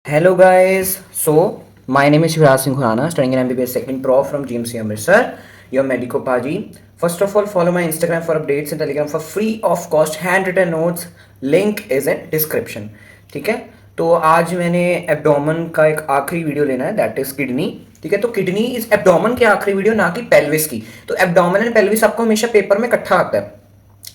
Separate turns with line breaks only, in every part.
Hello guys, so my name is Shivraj Singh Khurana, studying in MBBS Second Pro from GMC Amritsar, your medico Paji. First of all, follow my Instagram for updates and Telegram for free of cost handwritten notes. Link is in description. ठीक है, तो आज मैंने abdomen का एक आखिरी video लेना है, दैट इज किडनी. ठीक है, तो किडनी इज एब्डोमन की आखिरी वीडियो, ना कि पेल्विस की. तो एब्डोमन एंड पेल्विस आपको हमेशा पेपर में इकट्ठा आता है.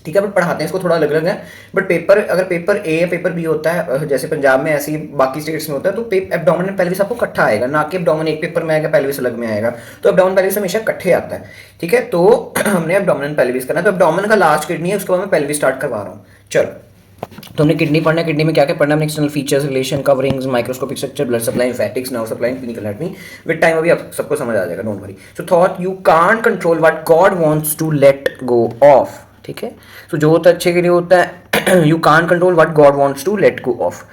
ठीक है, बट पढ़ाते हैं इसको थोड़ा अलग अलग है. बट पेपर, अगर पेपर ए या पेपर बी होता है जैसे पंजाब में, ऐसे ही बाकी स्टेट्स में होता है, तो एब्डोमेन एंड पेल्विस आपको इकट्ठा आएगा, ना कि एब्डोमेन एक पेपर में आएगा पेल्विस अलग में आएगा. तो एब्डोमेन पेल्विस हमेशा इकट्ठे आता है. ठीक है, तो हमने एब्डोमेन एंड पेल्विस करना है. तो एब्डोमेन का लास्ट किडनी है, उसके बाद मैं पेल्विस स्टार्ट करवा रहा हूँ. चलो, तो हमने किडनी पढ़ना है. किडनी में क्या क्या पढ़ना है? External features, relation, coverings, microscopic structure, blood supply, lymphatics, nerve supply, clinical anatomy. With time अभी आप सबको समझ आ जाएगा, don't worry. So thought you can't control what God wants to let go of. ठीक है, तो जो होता है अच्छे के लिए होता है. You can't control what God wants to let go of.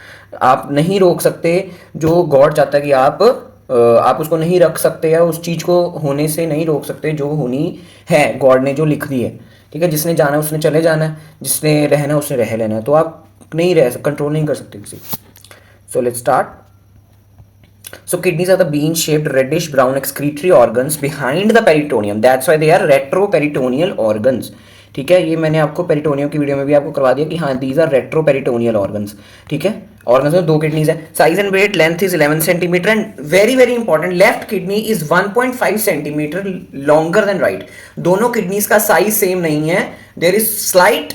आप नहीं रोक सकते जो गॉड चाहता है कि आप उसको नहीं रख सकते, या उस चीज़ को होने से नहीं रोक सकते जो होनी है, गॉड ने जो लिख दी है. ठीक है, जिसने जाना है उसने चले जाना है, जिसने रहना है उसने रह लेना है. तो आप नहीं रह सकते, कंट्रोल नहीं कर सकते किसी. So let's start. So kidneys are the bean-shaped reddish brown excretory organs behind the peritoneum. That's why they are retroperitoneal organs. ठीक है, ये मैंने आपको पेरिटोनियम की वीडियो में भी आपको करवा दिया कि हाँ दीज आर रेट्रोपेरिटोनियल ऑर्गन्स. ठीक है, ऑर्गन्स में दो किडनीज है. Size and weight, length is 11 centimetre and very very important, left kidney is 1.5 centimetre longer than right. दोनों किडनीज का साइज सेम नहीं है. There is slight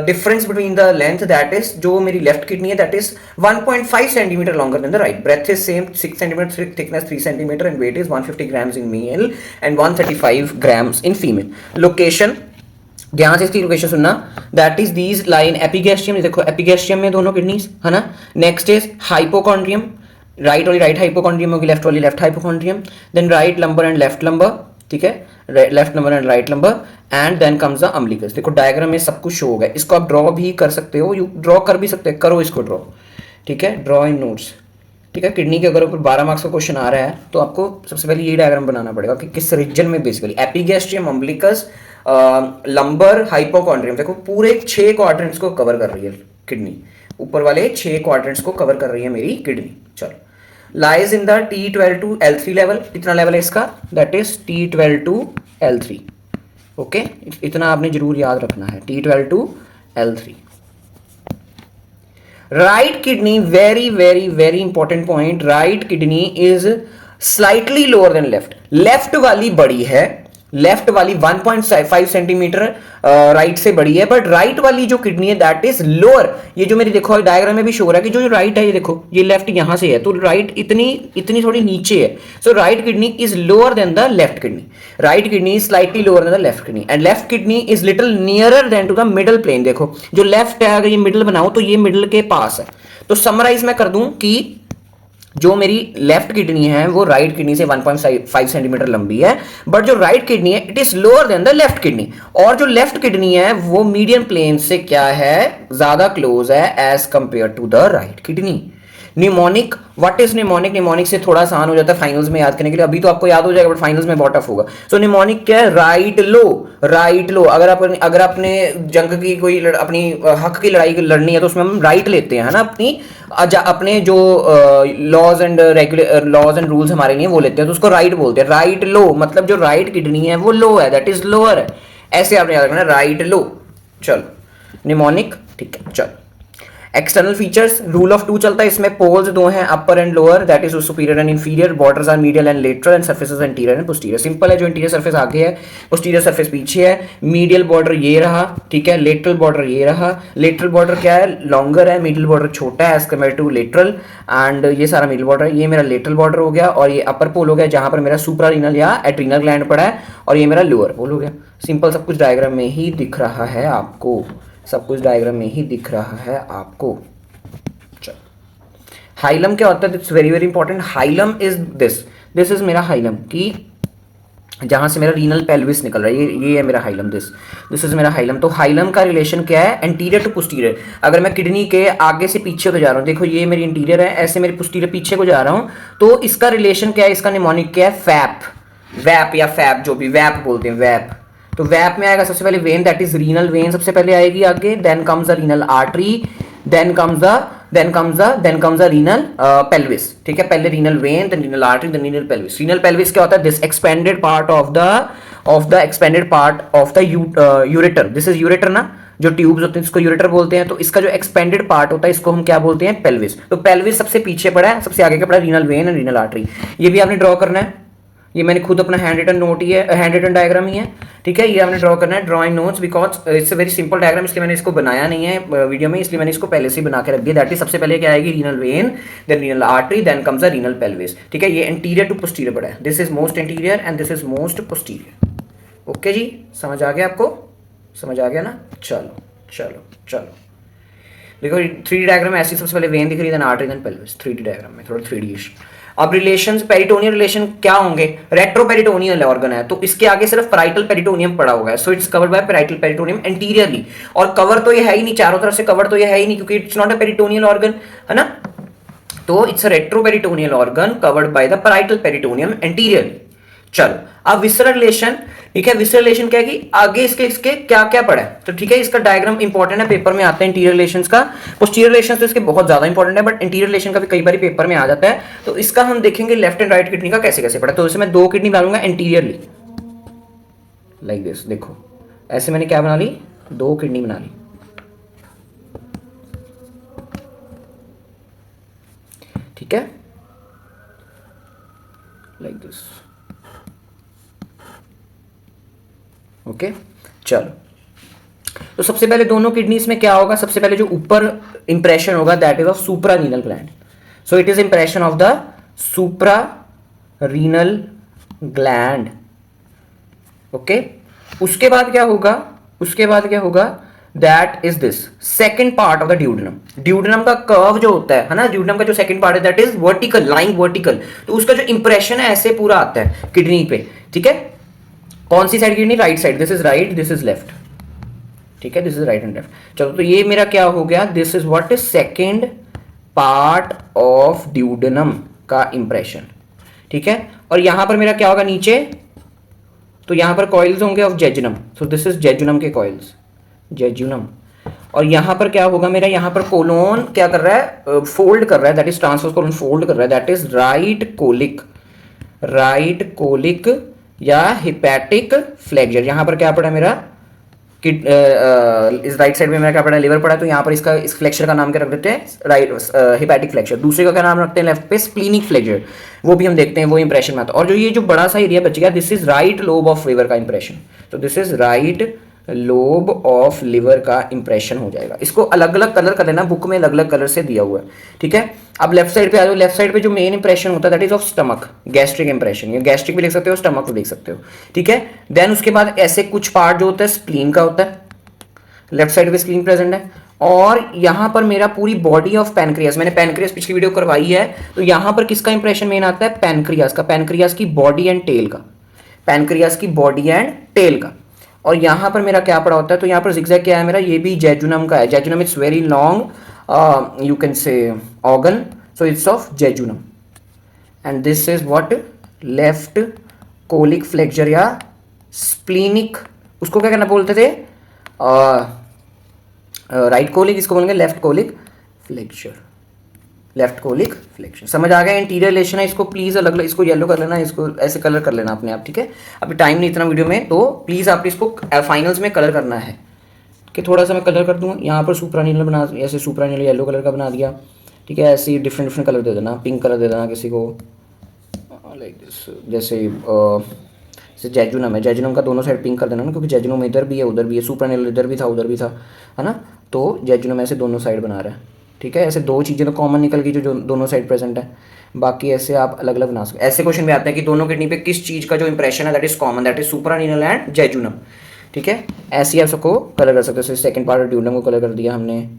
difference between the length, that is जो मेरी left kidney है that is 1.5 centimetre longer than the right. Breadth is same 6 centimetre, thickness 3 centimetre and weight is 150 grams in male and 135 grams in female. Location, ध्यान से इसकी location सुनना, that is these line epigastrium. देखो epigastrium में दोनों kidneys है ना. Next is hypochondrium, right वाली राइट हाइपोकॉन्ड्रियम होगी, लेफ्ट वाली left hypochondrium. Then right lumbar and left lumbar. ठीक है, left lumbar and right lumbar and then comes the umbilicus. देखो डायग्राम में सब कुछ शो होगा. इसको आप ड्रॉ भी कर सकते हो, यू ड्रॉ कर भी सकते हो, करो इसको ड्रॉ. ठीक है, ड्रॉ इन नोट्स. ठीक है, किडनी के अगर ऊपर 12 मार्क्स का क्वेश्चन आ रहा है तो आपको सबसे पहले ये डायग्राम बनाना पड़ेगा कि किस रीजन में basically epigastrium, umbilicus, lumbar, hypochondrium. देखो पूरे 6 क्वाड्रेंट्स को कवर कर रही है किडनी. ऊपर वाले 6 क्वाड्रेंट्स को कवर कर रही है मेरी किडनी. चलो, lies in the T12 to L3 level. कितना लेवल है इसका? That is T12 to L3. Okay, इतना आपने जरूर याद रखना है, T12 to L3. Right kidney, very very very important point, right kidney is slightly lower then left. Left वाली बड़ी है, लेफ्ट वाली 1.5 सेंटीमीटर राइट से बड़ी है, बट राइट वाली जो किडनी है दैट इज लोअर. ये जो मेरी देखो डायग्राम में भी शो हो रहा है कि जो राइट है, ये देखो ये लेफ्ट यहां से है, तो राइट इतनी थोड़ी नीचे है. So right kidney is lower than the left kidney. Right kidney is slightly lower than the left kidney and left kidney is little nearer than to the middle plane. देखो जो लेफ्ट है, अगर ये middle बनाओ तो ये middle के पास है. तो समराइज मैं कर दूं कि जो मेरी लेफ्ट किडनी है वो राइट किडनी से 1.5 सेंटीमीटर लंबी है, बट जो राइट किडनी है it is lower than the left kidney. और जो लेफ्ट किडनी है वो मीडियन प्लेन से क्या है, ज्यादा क्लोज है as compare to the right kidney. Mnemonic, what is mnemonic? Mnemonic से थोड़ा आसान हो जाता है फाइनल्स में याद करने के लिए. अभी तो आपको याद हो जाएगा बट फाइनल्स में बहुत टफ होगा. सो निमोनिक क्या है? राइट लो, राइट लो. अगर अपने जंग की कोई अपनी हक की लड़ाई लड़नी है तो उसमें हम राइट लेते हैं, है ना. अपने जो लॉज एंड रूल्स हमारे लिए वो लेते हैं, तो उसको राइट बोलते हैं. राइट लो मतलब जो राइट किडनी है वो लो है, दैट इज लोअर है. ऐसे आपने याद रखना, राइट लो. चलो, निमोनिक. ठीक है, चलो. एक्सटर्नल फीचर्स, रूल ऑफ 2 चलता है इसमें. पोल्स दो हैं, upper and lower, that is superior and inferior. Borders are medial and lateral and surfaces anterior and posterior. Simple है, जो इंटीरियर सरफेस आगे है, पोस्टीरियर सरफेस पीछे है. मीडियल बॉर्डर ये रहा, ठीक है. लेटरल बॉर्डर ये रहा. लेटरल बॉर्डर क्या है? लॉन्गर है. मीडियल बॉर्डर छोटा है as compare to lateral. And ये सारा मीडियल बॉर्डर है. ये मेरा लेटरल बॉर्डर हो गया और ये अपर पोल हो गया जहां पर मेरा सुप्रारीनल या एड्रीनल ग्लैंड पड़ा है, और ये मेरा लोअर पोल हो गया. सिंपल, सब कुछ डायग्राम में ही दिख रहा है आपको, सब कुछ डायग्राम में ही दिख रहा है आपको. हाइलम क्या होता है? It's very very important. Hilum is this is मेरा हाइलम, कि जहां से मेरा रीनल पेल्विस निकल रहा है, ये है मेरा हाइलम. दिस इज मेरा हाइलम. तो हाइलम का रिलेशन क्या है? Anterior to posterior. अगर मैं किडनी के आगे से पीछे को जा रहा हूँ, देखो ये मेरी इंटीरियर है, ऐसे मेरे पोस्टीरियर पीछे को जा रहा हूँ, तो इसका रिलेशन क्या है? इसका निमोनिक क्या है? फैप, वैप या फैप, जो भी वैप बोलते हैं, वैप. तो वैप में आएगा सबसे पहले vein, that is renal vein सबसे पहले आएगी आगे. Then comes the renal artery, then comes the then comes the renal pelvis, ठीक है, पहले renal vein, then renal artery, then renal pelvis. Renal pelvis क्या होता है? This expanded part of the expanded part of the ureter, this is ureter ना, जो tubes होते हैं इसको यूरेटर बोलते हैं। तो इसका जो एक्सपेंडेड पार्ट होता है इसको हम क्या बोलते हैं? पेल्विस। तो पेल्विस सबसे पीछे पड़ा है, सबसे आगे क्या पड़ा है? Renal vein and renal artery. ये भी आपने ड्रॉ करना है, ये मैंने खुद अपना हैंड रिटन नोट ही है, हैंड रिटन डायग्राम ही है, ठीक है। ये हमने ड्रॉ करना है, drawing notes, because it's a very simple diagram, इसलिए मैंने इसको बनाया नहीं है वीडियो में, इसलिए मैंने इसको पहले से ही बना के रख दिया। दैट इज सबसे पहले क्या आएगी? Renal vein, then renal artery, then comes the renal pelvis, ठीक है। ये इंटीरियर टू पोस्टीरियर पड़ा है, this is most anterior and this is most posterior. Okay जी, समझ आ गया आपको? समझ आ गया ना? चलो चलो चलो, देखो 3D डायग्राम ऐसी, सबसे पहले वेन दिख रही है, then artery, then pelvis. 3D diagram में थोड़ा 3D। अब रिलेशंस, पेरिटोनियल रिलेशन क्या होंगे? रेट्रोपेरिटोनियल ऑर्गन है तो इसके आगे सिर्फ पैराइटल पेरिटोनियम पड़ा हुआ है, so it's covered by parietal peritoneum anteriorly. और कवर तो ये है ही नहीं, चारों तरफ से कवर तो ये है ही नहीं, क्योंकि it's not a peritoneal organ, है ना। तो it's a retroperitoneal organ covered by the parietal peritoneum anteriorly. चलो अब विसरल रिलेशन, ठीक है। विसरल रिलेशन क्या है कि आगे इसके क्या क्या पड़ा है, तो ठीक है, इसका डायग्राम इंपॉर्टेंट है, पेपर में आता है इंटीरियर रिलेशंस का। पोस्टीरियर रिलेशंस तो इसके बहुत ज्यादा इंपॉर्टेंट है, बट इंटीरियर रिलेशन का भी कई बार पेपर में आ जाता है। तो इसका हम देखेंगे लेफ्ट एंड राइट किडनी का कैसे कैसे पड़ा। तो इसमें मैं 2 किडनी डालूंगा इंटीरियरली, लाइक दिस। देखो ऐसे मैंने क्या बना ली? 2 किडनी बना ली, ठीक है, लाइक दिस। ओके चलो, तो सबसे पहले दोनों किडनीज में क्या होगा? सबसे पहले जो ऊपर इंप्रेशन होगा that is of supra renal gland, so it is impression of the supra renal gland. Okay, उसके बाद क्या होगा? उसके बाद क्या होगा? That is this second part of the duodenum. Duodenum का कर्व जो होता है ना, ड्यूडेनम का जो सेकेंड पार्ट है that is vertical, lying vertical. तो उसका जो इंप्रेशन है ऐसे पूरा आता है किडनी पे, ठीक है। कौन सी side kidney? Right side, this is right, this is left, ठीक है, this is right and left. चलो तो ये मेरा क्या हो गया? This is what is second part of duodenum का इंप्रेशन, ठीक है। और यहां पर मेरा क्या होगा नीचे? तो यहां पर कॉइल्स होंगे of jejunum, so this is jejunum के कॉइल्स, जेजुनम। और यहां पर क्या होगा मेरा? यहां पर कोलोन क्या कर रहा है? फोल्ड कर रहा है, that is transverse colon fold कर रहा है, that is right colic, right colic या हिपैटिक फ्लेक्सर। यहां पर क्या पड़ा मेरा? इस राइट साइड में मेरा क्या पड़ा? लिवर पड़ा है, तो यहां पर इसका इस फ्लेक्सर का नाम क्या रख देते हैं? Right hepatic flexor. दूसरे का क्या नाम रखते हैं लेफ्ट पे? स्प्लीनिक फ्लेक्सर, वो भी हम देखते हैं, वो इंप्रेशन में आता है। और जो ये जो बड़ा सा एरिया बच गया, this is right lobe of liver का इंप्रेशन, तो this is right lobe of liver का इंप्रेशन हो जाएगा। इसको अलग अलग कलर कर लेना, बुक में अलग अलग कलर से दिया हुआ है, ठीक है। अब लेफ्ट साइड पे आ जाओ, लेफ्ट साइड पे जो मेन इंप्रेशन होता है that is of stomach, gastric impression. ये गैस्ट्रिक भी लिख सकते हो, स्टमक भी लिख सकते हो, ठीक है। देन उसके बाद ऐसे कुछ पार्ट जो होता है स्प्लीन का होता है, लेफ्ट साइड पे स्प्लीन प्रेजेंट है। और यहां पर मेरा पूरी बॉडी ऑफ पैनक्रियास, मैंने पैनक्रियास पिछली वीडियो करवाई है, तो यहां पर किसका इंप्रेशन मेन आता है? पैनक्रियास का, पैनक्रियास की बॉडी एंड टेल का, पैनक्रियास की बॉडी एंड टेल का। और यहां पर मेरा क्या पड़ा होता है? तो यहां पर जिगजैग क्या है मेरा? ये भी जेजुनम का है, jejunum it's very long, you can say organ, so it's of jejunum. And this is what? Left colic flexor या स्प्लीनिक, उसको क्या कहना बोलते थे? राइट कोलिक, इसको बोलेंगे left colic flexor, left colic flexor. समझ आ गया? इंटीरियर रिलेशन है, इसको प्लीज अलग अलग, इसको येलो कर लेना, इसको ऐसे कलर कर लेना अपने आप, ठीक है। अभी टाइम नहीं इतना वीडियो में, तो प्लीज आप इसको फाइनल्स में कलर करना है, कि थोड़ा सा मैं कलर कर दूँ। यहाँ पर सुप्रानील बना, ऐसे सुप्रानील येलो कलर का बना दिया, ठीक है। ऐसे डिफरेंट डिफरेंट कलर दे देना, पिंक कलर दे देना किसी को, लाइक दिस, जैसे जेजुनम है, जेजुनम का दोनों साइड पिंक कर देना ना, क्योंकि जेजुनम इधर भी है उधर भी है, सुप्रानील इधर भी था उधर भी था, है ना। तो जेजुनम ऐसे दोनों साइड बना रहा है, ठीक है। ऐसे 2 चीज़ें तो कॉमन निकल गई जो दोनों साइड प्रेजेंट है, बाकी ऐसे आप अलग अलग बना सकते। ऐसे क्वेश्चन भी आते हैं कि दोनों किडनी पे किस चीज़ का जो इंप्रेशन है that is common, that is suprarenal and jejunum, ठीक है। ऐसे आप सबको कलर कर सकते हो। सेकेंड पार्ट ऑफ ड्यूडेनम को कलर कर दिया हमने,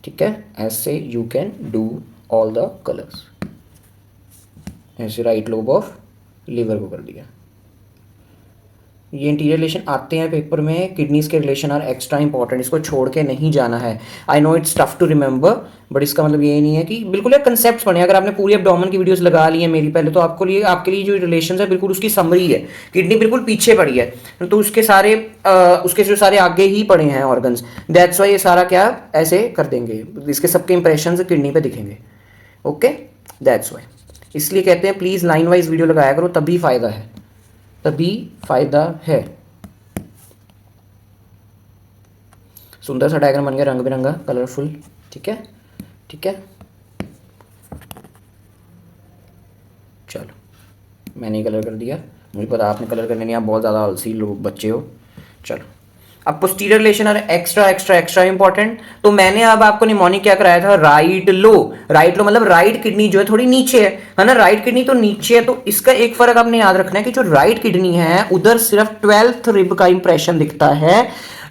ठीक है। ऐसे you can do all the colours. ऐसे राइट लोब ऑफ लिवर को कर दिया, ये इंटीरियर रिलेशन आते हैं पेपर में, किडनीज के रिलेशन आर एक्स्ट्रा इंपॉर्टेंट, इसको छोड़ के नहीं जाना है। I know it's tough to remember, but इसका मतलब ये नहीं है कि बिल्कुल एक कंसेप्ट पढ़े। अगर आपने पूरी एब्डोमेन की वीडियोस लगा ली है मेरी पहले, तो आपके लिए जो रिलेशन है बिल्कुल उसकी समरी है। किडनी बिल्कुल पीछे पड़ी है, तो उसके जो सारे आगे ही पड़े हैं ऑर्गन्स, दैट्स वाई ये सारा क्या ऐसे कर देंगे, इसके सबके इंप्रेशन किडनी पे दिखेंगे। ओके, दैट्स वाई इसलिए कहते हैं प्लीज लाइन वाइज वीडियो लगाया करो, तभी फायदा है, तभी फायदा है। सुंदर सा डायग्राम बन गया, रंग बिरंगा, कलरफुल। ठीक है, ठीक है, चलो मैंने कलर कर दिया, मुझे पता आपने कलर करने नहीं, आप बहुत ज़्यादा आलसी लोग बच्चे हो। चलो अब posterior relation are extra extra extra important. तो मैंने अब आपको निमोनिक क्या कराया था, राइट लो। राइट लो मतलब राइट किडनी जो है थोड़ी नीचे है ना, राइट किडनी तो नीचे है। तो इसका एक फर्क आपने याद रखना है कि जो राइट किडनी है उधर सिर्फ 12th रिब का इंप्रेशन दिखता है।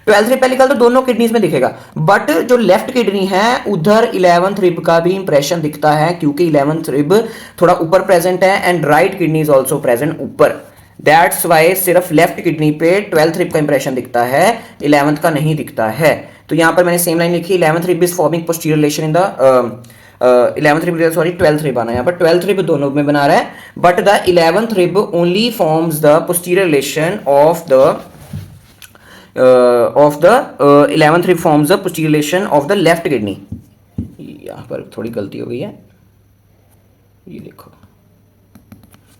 12th रिब पेलिकल तो दोनों किडनीज में दिखेगा, बट जो लेफ्ट किडनी है उधर 11th रिब का भी इंप्रेशन दिखता है, क्योंकि 11th रिब थोड़ा ऊपर प्रेजेंट है and right kidney is also present ऊपर। दैट्स वाई सिर्फ लेफ्ट किडनी पे 12th रिब का इंप्रेशन दिखता है, 11th का नहीं दिखता है। तो यहां पर मैंने सेम लाइन लिखी, 11th rib is forming posterior relation in the 11th rib, sorry 12th rib आना है यहाँ पर, 12th रिब दोनों में बना रहा है, but the 11th rib only forms the posterior relation of the 11th rib forms the posterior relation of the left kidney. यहाँ पर थोड़ी गलती हो गई है, ये देखो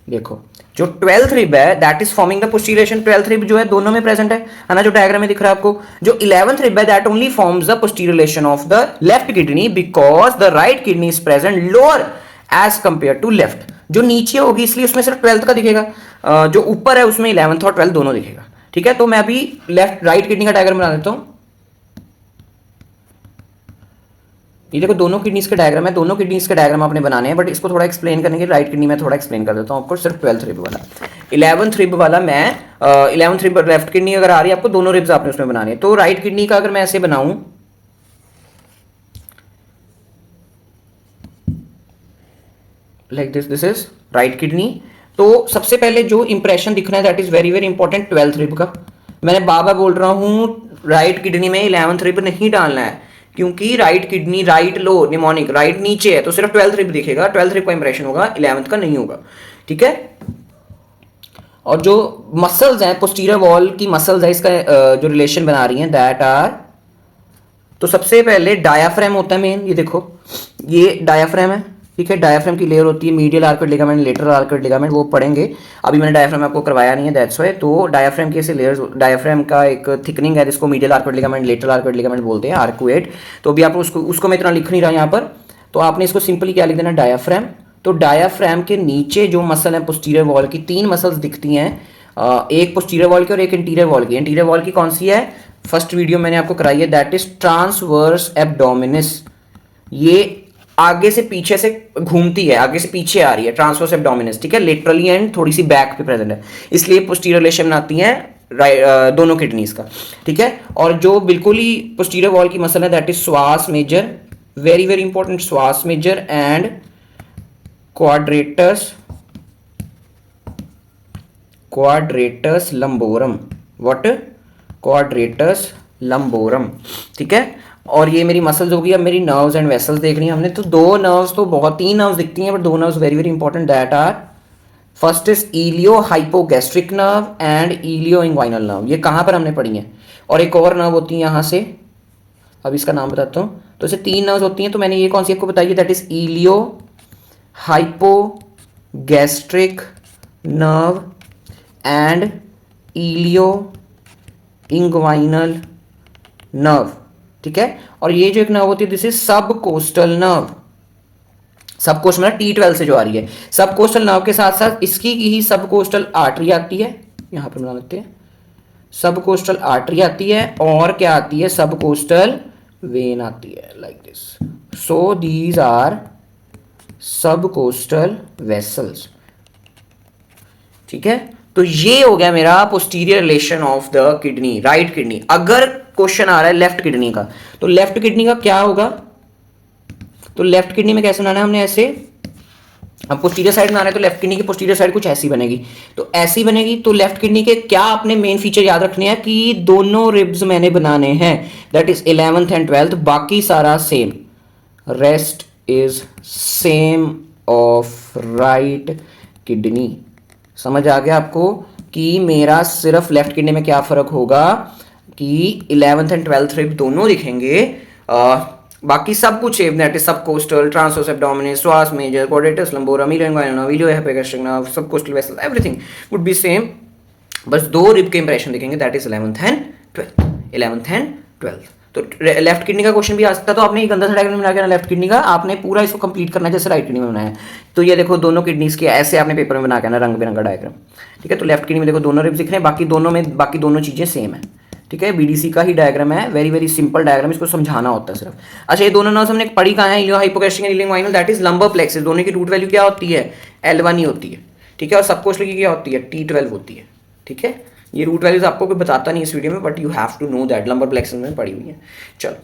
देखो जो 12th रिब है that is forming the posterior relation, 12th rib जो है दोनों में प्रेजेंट है ना, जो डायग्राम में दिख रहा है आपको। जो 11th रिब है that only forms the posterior relation of the left kidney, because the right kidney is present lower as compare to left. जो नीचे होगी इसलिए उसमें सिर्फ 12th का दिखेगा, जो ऊपर है उसमें 11th और 12th दोनों दिखेगा। ठीक है, तो मैं अभी लेफ्ट राइट किडनी का डायग्राम बना देता हूं। ये देखो दोनों किडनीज के डायग्राम है, दोनों किडनीज के डायग्राम आपने बनाने हैं, बट इसको थोड़ा एक्सप्लेन करने के राइट किडनी में थोड़ा एक्सप्लेन कर देता हूँ आपको, सिर्फ 12th रिब वाला। 11th रिब वाला मैं 11th रिब लेफ्ट किडनी अगर आ रही है आपको, दोनों रिब्स आपने उसमें बनाने हैं। तो राइट किडनी का अगर मैं ऐसे बनाऊं, like this is right kidney. तो सबसे पहले जो इंप्रेशन दिखना है that is very very important 12th rib का। मैंने बाबा बोल रहा हूं राइट किडनी में 11th रिब नहीं डालना है, क्योंकि राइट किडनी राइट लो निमोनिक राइट नीचे है, तो सिर्फ 12th रिब दिखेगा, 12th रिब का इंप्रेशन होगा, 11th का नहीं होगा। ठीक है, और जो मसल्स हैं पोस्टीरियर वॉल की मसल्स है, इसका जो रिलेशन बना रही हैं दैट आर, तो सबसे पहले डायाफ्राम होता है मेन, ये देखो ये डायाफ्राम है। ठीक है, डायाफ्राम की लेयर होती है मीडियल आर्कड लिगामेंट, लेटरल आर्कड लिगामेंट, वो पढ़ेंगे। अभी मैंने डायाफ्राम आपको करवाया नहीं है, दैट्स वाई। तो डायाफ्राम की ऐसे लेयर्स, डायाफ्राम का एक थिकनिंग है जिसको मीडियल आर्कड लिगामेंट, लेटरल आर्कड लिगामेंट बोलते हैं, आर्कुएट। तो अभी आप उसको मैं इतना लिख नहीं रहा यहाँ पर, तो आपने इसको सिंपली क्या लिख देना, डायाफ्राम। तो डायाफ्राम के नीचे जो मसल है पोस्टीरियर वॉल की, 3 मसल्स दिखती हैं, एक पोस्टीरियर वॉल की और एक इंटीरियर वॉल की। इंटीरियर वॉल की कौन सी है, फर्स्ट वीडियो मैंने आपको कराई है, दैट इज ट्रांसवर्स एब्डोमिनिस। ये आगे से पीछे से घूमती है, आगे से पीछे आ रही है, ट्रांसवर्स एब्डोमिनिस। ठीक है, लिटरली एंड थोड़ी सी बैक पे प्रेजेंट है, इसलिए पोस्टीरियर रिलेशन बनाती हैं दोनों किडनीज का। ठीक है, और जो बिल्कुल ही पोस्टीरियर वॉल की मसल है that is psoas major, very very important, psoas major and quadratus lumborum. What, quadratus lumborum. ठीक है, और ये मेरी मसल्स होगी। अब मेरी नर्व्स एंड वेसल्स देखनी है हमने, तो 2 नर्व्स तो बहुत, 3 नर्व्स दिखती हैं, but 2 nerves very very important that are, first is iliohypogastric nerve and ilioinguinal nerve. ये कहाँ पर हमने पढ़ी है, और एक और नर्व होती है यहाँ से, अब इसका नाम बताता हूँ। तो इसे 3 नर्व्स होती हैं, तो मैंने ये कौन सी आपको बताई है, that is iliohypogastric nerve and ilioinguinal nerve. ठीक है, और ये जो एक नर्व होती है this is subcostal nerve. Subcostal मतलब T12 से जो आ रही है, सब कोस्टल नर्व के साथ साथ इसकी ही सब कोस्टल आर्टरी आती है, यहां पर बना लेते हैं, सब कोस्टल आर्टरी आती है, और क्या आती है, सब कोस्टल वेन आती है, like this. So these are सब कोस्टल वेसल्स। ठीक है, तो ये हो गया मेरा posterior relation of the kidney, right kidney. अगर क्वेश्चन आ रहा है लेफ्ट किडनी का, तो लेफ्ट किडनी का क्या होगा, तो लेफ्ट किडनी में कैसे बनाना है हमने, ऐसे अब पोस्टीरियर साइड में आ रहे हैं तो लेफ्ट किडनी की पोस्टीरियर साइड कुछ ऐसी बनेगी, तो ऐसी बनेगी। तो लेफ्ट किडनी के क्या आपने मेन फीचर याद रखने हैं कि दोनों रिब्स मैंने बनाने हैं, that is 11th and 12th, बाकी सारा same, rest is same of right kidney. समझ आ गया आपको कि मेरा सिर्फ लेफ्ट किडनी में क्या फर्क होगा कि 11th एंड 12th रिब दोनों दिखेंगे, बाकी सब कुछ same, that is subcostal, transverse abdominal, psoas major, quadratus lumborum, median video hypogastric nerve, subcostal vessel, everything would be same, बस दो रिब के इंप्रेशन दिखेंगे, that is 11th and 12th, 11th and 12th। तो left kidney का question भी आ सकता है, तो आपने एक गंदा सा डायग्राम बना के लेफ्ट किडनी का आपने पूरा इसको कंप्लीट करना है जैसे राइट किडनी में बनाया है। तो ये देखो दोनों किडनीज के ऐसे आपने पेपर में बना के ना रंग बिरंगा डायग्राम, ठीक है। तो लेफ्ट किडनी में देखो दोनों रिब्स दिख रहे हैं, बाकी दोनों चीजें सेम है, ठीक है। बीडीसी का ही डायग्राम है, वेरी वेरी सिंपल डायग्राम, इसको समझाना होता है सिर्फ। अच्छा, ये दोनों नर्व्स हमने पढ़ी कहाँ है, iliohypogastric and ilio minor, that is lumbar plexus, दोनों की रूट वैल्यू क्या होती है, L1 ही होती है, ठीक है। और सबकोस्टल की क्या होती है, T12 होती है, ठीक है। ये रूट वैल्यूज आपको कोई बताता नहीं इस वीडियो में, but you have to know that, lumbar plexus में पढ़ी हुई है। चलो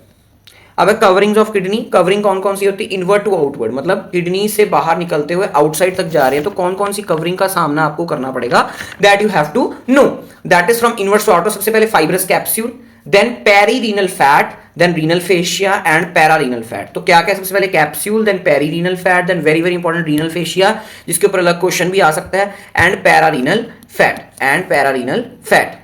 अब कवरिंग्स ऑफ किडनी, कवरिंग कौन कौन सी होती है, इनवर्ट टू आउटवर्ड, मतलब किडनी से बाहर निकलते हुए आउटसाइड तक जा रहे हैं, तो कौन कौन सी कवरिंग का सामना आपको करना पड़ेगा, that you have to know, that is from inward to outward. सबसे पहले fibrous capsule, then perirenal fat, then renal fascia and pararenal fat. तो क्या क्या, सबसे पहले capsule, then perirenal fat, then very very important renal fascia, जिसके ऊपर अलग क्वेश्चन भी आ सकता है, एंड पैरारीनल फैट।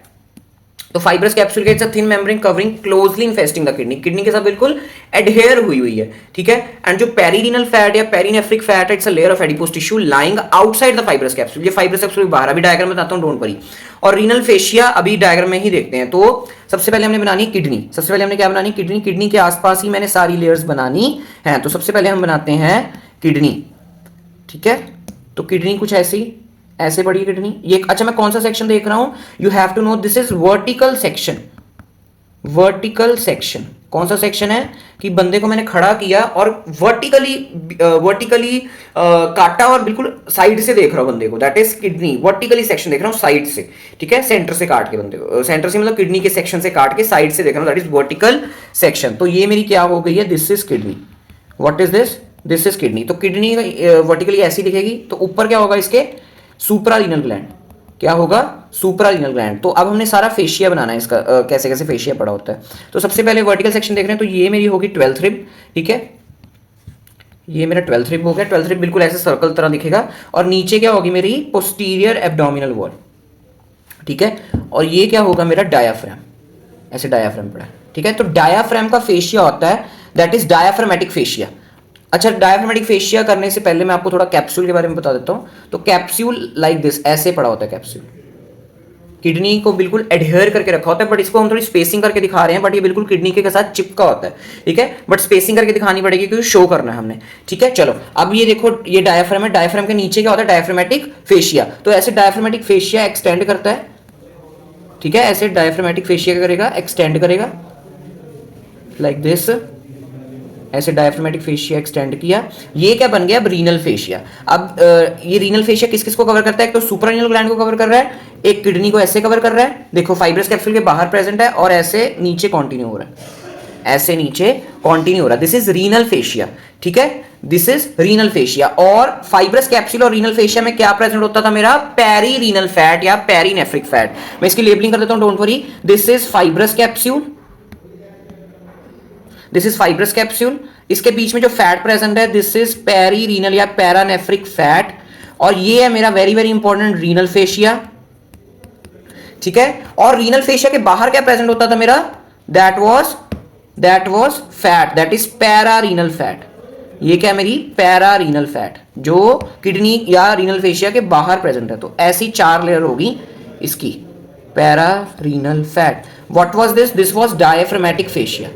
तो फाइब्रस कैप्सूल के it's a thin membrane covering closely investing the kidney, kidney के साथ बिल्कुल एडहेयर हुई है, ठीक है। एंड जो पेरीरीनल फैट या पेरीनेफ्रिक फैट है, it's a layer of adipose tissue lying outside the fibrous capsule. ये फाइब्रस कैप्सूल बाहर, अभी डायग्राम बताता हूं, डोंट वरी। और रीनल फेशिया अभी डायग्राम में ही देखते हैं। तो सबसे पहले हमने बनानी किडनी, सबसे पहले हमने क्या बनानी, किडनी, किडनी के आसपास ही मैंने सारी लेयर्स बनानी है। तो सबसे पहले हम बनाते हैं किडनी, ठीक है। तो किडनी कुछ ऐसे पड़ी किडनी, ये अच्छा मैं कौन सा सेक्शन देख रहा हूं, you have to know this is vertical section. Vertical section कौन सा सेक्शन है कि बंदे को मैंने खड़ा किया और वर्टिकली काटा और बिल्कुल साइड से देख रहा हूं बंदे को, that is kidney, vertically section देख रहा हूं साइड से, ठीक है। सेंटर से काट के बंदे को, सेंटर से मतलब किडनी के सेक्शन से काट के साइड से देख रहा हूं, दैट इज वर्टिकल सेक्शन। तो ये मेरी क्या हो गई है, this is kidney, what is this is kidney. तो किडनी वर्टिकली ऐसी दिखेगी, तो ऊपर क्या होगा इसके, सुप्रारीनल ग्लैंड, क्या होगा, सुप्रारीनल ग्लैंड। तो अब हमने सारा फेशिया बनाना है इसका, कैसे कैसे फेशिया पड़ा होता है। तो सबसे पहले वर्टिकल सेक्शन देख रहे हैं, तो ये मेरी होगी 12th रिब, ठीक है। ये मेरा 12th रिब हो गया, 12th रिब बिल्कुल ऐसे सर्कल तरह दिखेगा, और नीचे क्या होगी मेरी पोस्टीरियर एब्डोमिनल वॉल, ठीक है। और ये क्या होगा मेरा डायाफ्राम, ऐसे डायाफ्राम पड़ा है, ठीक है। तो डायाफ्राम का फेशिया होता है, दैट इज डायाफ्रामेटिक फेशिया। अच्छा, डायाफ्रामेटिक फेशिया करने से पहले मैं आपको थोड़ा कैप्सूल के बारे में बता देता हूं। तो कैप्सूल लाइक दिस, ऐसे पड़ा होता है कैप्सूल, किडनी को बिल्कुल एडहेयर करके रखा होता है, बट इसको हम थोड़ी स्पेसिंग करके दिखा रहे हैं, बट ये बिल्कुल किडनी के साथ चिपका होता है, ठीक है। बट स्पेसिंग करके दिखानी पड़ेगी क्योंकि शो करना है हमने, ठीक है। चलो अब ये देखो, ये डायाफ्राम है, डायाफ्राम के नीचे क्या होता है, डायाफ्रामेटिक फेशिया। तो ऐसे डायाफ्रामेटिक फेशिया एक्सटेंड करता है, ठीक है। ऐसे डायाफ्रामेटिक फेशिया करेगा, एक्सटेंड करेगा लाइक दिस, ऐसे डायाफ्रामेटिक फेशिया एक्सटेंड किया, ये क्या बन गया, अब रीनल फेशिया। अब ये रीनल फेशिया किस किस को कवर करता है, एक तो सुप्रारीनल ग्लैंड को कवर कर रहा है, एक किडनी को ऐसे कवर कर रहा है, देखो फाइब्रस कैप्सूल के बाहर प्रेजेंट है, और ऐसे नीचे कंटिन्यू हो रहा है, ऐसे नीचे कंटिन्यू हो रहा है, दिस इज रीनल फेशिया, ठीक है। This is renal fascia. और फाइब्रस कैप्सूल और रीनल फेशिया में क्या प्रेजेंट होता था मेरा, पेरीरीनल फैट या पेरीनेफ्रिक फैट। मैं इसकी लेबलिंग कर देता हूं, don't worry. This is fibrous capsule, this is fibrous capsule, इसके बीच में जो फैट प्रेजेंट है, दिस इज पेरीरीनल या पैरानेफ्रिक फैट, और ये है मेरा very very important renal fascia, ठीक है। और रीनल फेशिया के बाहर क्या प्रेजेंट होता था मेरा, that was fat, that is pararenal fat. ये क्या मेरी पैरारीनल फैट, जो किडनी या रीनल फेशिया के बाहर प्रेजेंट है। तो ऐसी 4 लेयर होगी इसकी, pararenal fat. What was this was diaphragmatic fascia,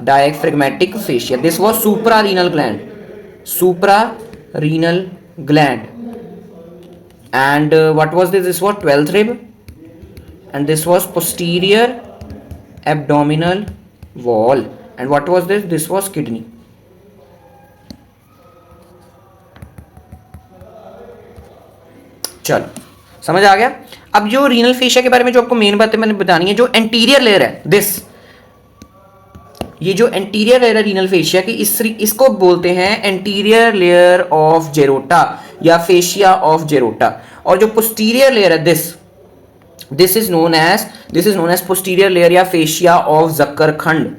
diaphragmatic fascia, this was suprarenal gland, and what was this was 12th rib, and this was posterior abdominal wall, and what was this was kidney। चलो समझ आ गया। अब जो renal fascia के बारे में जो आपको मेन बातें मैंने बतानी है, जो एंटीरियर लेयर है, दिस ये जो एंटीरियर लेयर है रीनल फेशिया की, इसको बोलते हैं एंटीरियर लेयर ऑफ जेरोटा या फेशिया ऑफ जेरोटा। और जो पोस्टीरियर लेयर है this is known as posterior layer या फेशिया ऑफ जक्करखंड।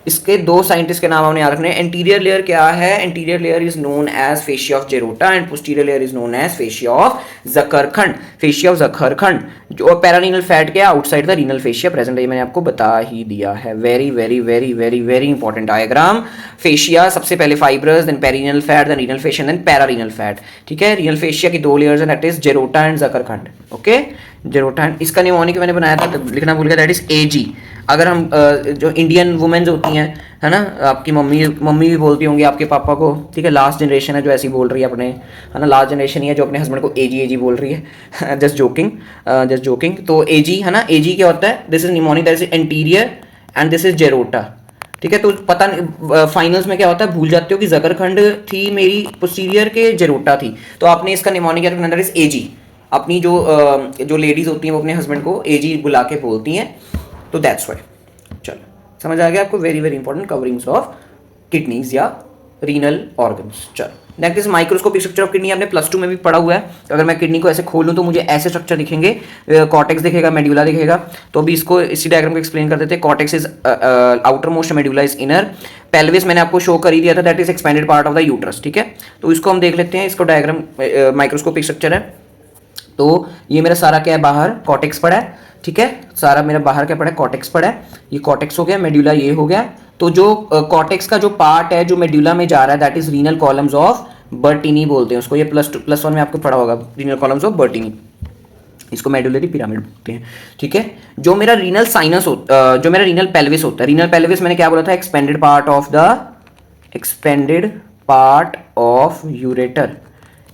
इसके दो साइंटिस्ट के नाम हमने याद रखने। एंटीरियर लेयर क्या है? Anterior layer is known as fascia of Gerota and posterior layer is known as fascia of Zuckerkandl. Fascia of Zuckerkandl जो पैरारीनल फैट क्या outside the renal fascia present है, ये मैंने आपको बता ही दिया है। Very very very very very important diagram. Fascia सबसे पहले fibrous, then perirenal fat, then renal fascia, then pararenal fat. ठीक है, रीनल फेशिया की दो लेयर्स हैं, that is Gerota and Zuckerkandl. Okay, Gerota and इसका निमोनिक मैंने बनाया था तो लिखना भूल गया, दैट इज एजी। अगर हम जो इंडियन वुमेन्स होती हैं, है ना, आपकी मम्मी भी बोलती होंगी आपके पापा को, ठीक है, लास्ट जनरेशन है जो ऐसी बोल रही है अपने, है ना, लास्ट जनरेशन ही है जो अपने हस्बैंड को एजी बोल रही है। Just joking. तो एजी है ना, एजी क्या होता है? This is mnemonic, that is anterior and this is Gerota. ठीक है, तो पता नहीं फाइनल्स में क्या होता है, भूल जाते हो कि जक्करखंड थी मेरी, पोस्टीरियर के जेरोटा थी, तो आपने इसका निमोनिक क्या रखना, दैट इज एजी। अपनी जो लेडीज होती हैं वो अपने हस्बैंड को एजी बुला के बोलती हैं, तो दैट्स वाई। चलो समझ आ गया आपको? Very very important coverings of kidneys या रीनल ऑर्गन्स। चलो next is microscopic structure of kidney. आपने +2 में भी पढ़ा हुआ है। अगर मैं किडनी को ऐसे खोलूं तो मुझे ऐसे स्ट्रक्चर दिखेंगे, कॉर्टेक्स दिखेगा, मेड्यूला दिखेगा। तो अभी इसको इसी डायग्राम को एक्सप्लेन कर देते हैं। Cortex is outer most, medulla is inner. Pelvis मैंने आपको शो कर ही दिया था, that is expanded part of the uterus. ठीक है, तो इसको हम देख लेते हैं। इसको डायग्राम माइक्रोस्कोपिक स्ट्रक्चर है। तो ये मेरा सारा क्या है, बाहर कॉर्टेक्स पड़ा है। ठीक है, सारा मेरा बाहर क्या पड़ा है, कॉर्टेक्स पड़ा है। ये कॉर्टेक्स हो गया, मेड्यूला ये हो गया। तो जो कॉर्टेक्स का जो पार्ट है जो मेड्यूला में जा रहा है, that is renal columns of Bertini बोलते हैं उसको। ये +1 में आपको पढ़ा होगा, रीनल कॉलम्स ऑफ बर्टिनी, इसको मेडुलरी पिरामिड बोलते हैं। ठीक है, जो मेरा रीनल साइनस होता, जो मेरा रीनल पेल्विस होता है, रीनल पेल्विस मैंने क्या बोला था, expanded part of ureter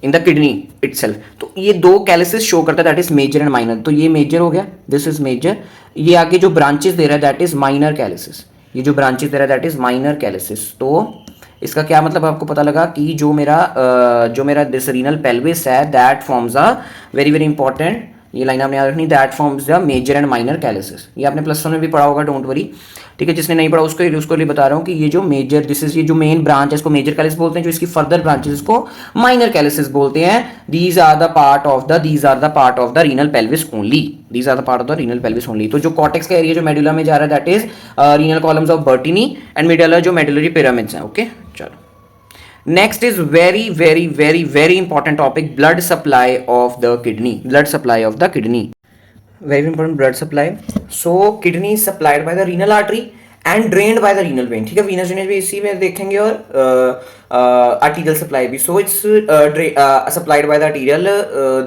in the kidney itself. तो ये दो कैलिसिस शो करता है, that is major and minor. तो ये मेजर हो गया, दिस इज मेजर। ये आगे जो ब्रांचेस दे रहा है दैट इज माइनर कैलिसिस। ये जो ब्रांचेस दे रहा है दैट इज माइनर कैलिसिस। तो इसका क्या मतलब आपको पता लगा कि जो मेरा दिस रीनल पेल्विस है, that forms a very very important, ये लाइन आपने याद रखनी, that forms the major and minor calyces. ये आपने +1 में भी पढ़ा होगा, डोंट वरी। ठीक है, जिसने नहीं पढ़ा उसको लिए बता रहा हूँ कि ये जो मेजर, दिस इज, ये जो मेन ब्रांच है इसको मेजर कैलिसिस बोलते हैं, जो इसकी फर्दर ब्रांचेस इसको माइनर कैलिसिस बोलते हैं। These are the part of the renal pelvis only. These are the part of the renal pelvis only. तो जो कॉर्टेक्स का एरिया जो मेडुला में जा रहा है, that is renal columns of Bertini and medulla जो मेडुलरी पिरामिड्स हैं। ओके, चलो next is very very very very important topic, blood supply of the kidney. Very important, blood supply. So kidney is supplied by the renal artery and drained by the renal vein. ठीक है, venous drainage भी इसी में देखेंगे और arterial supply भी. So it's supplied by the arterial,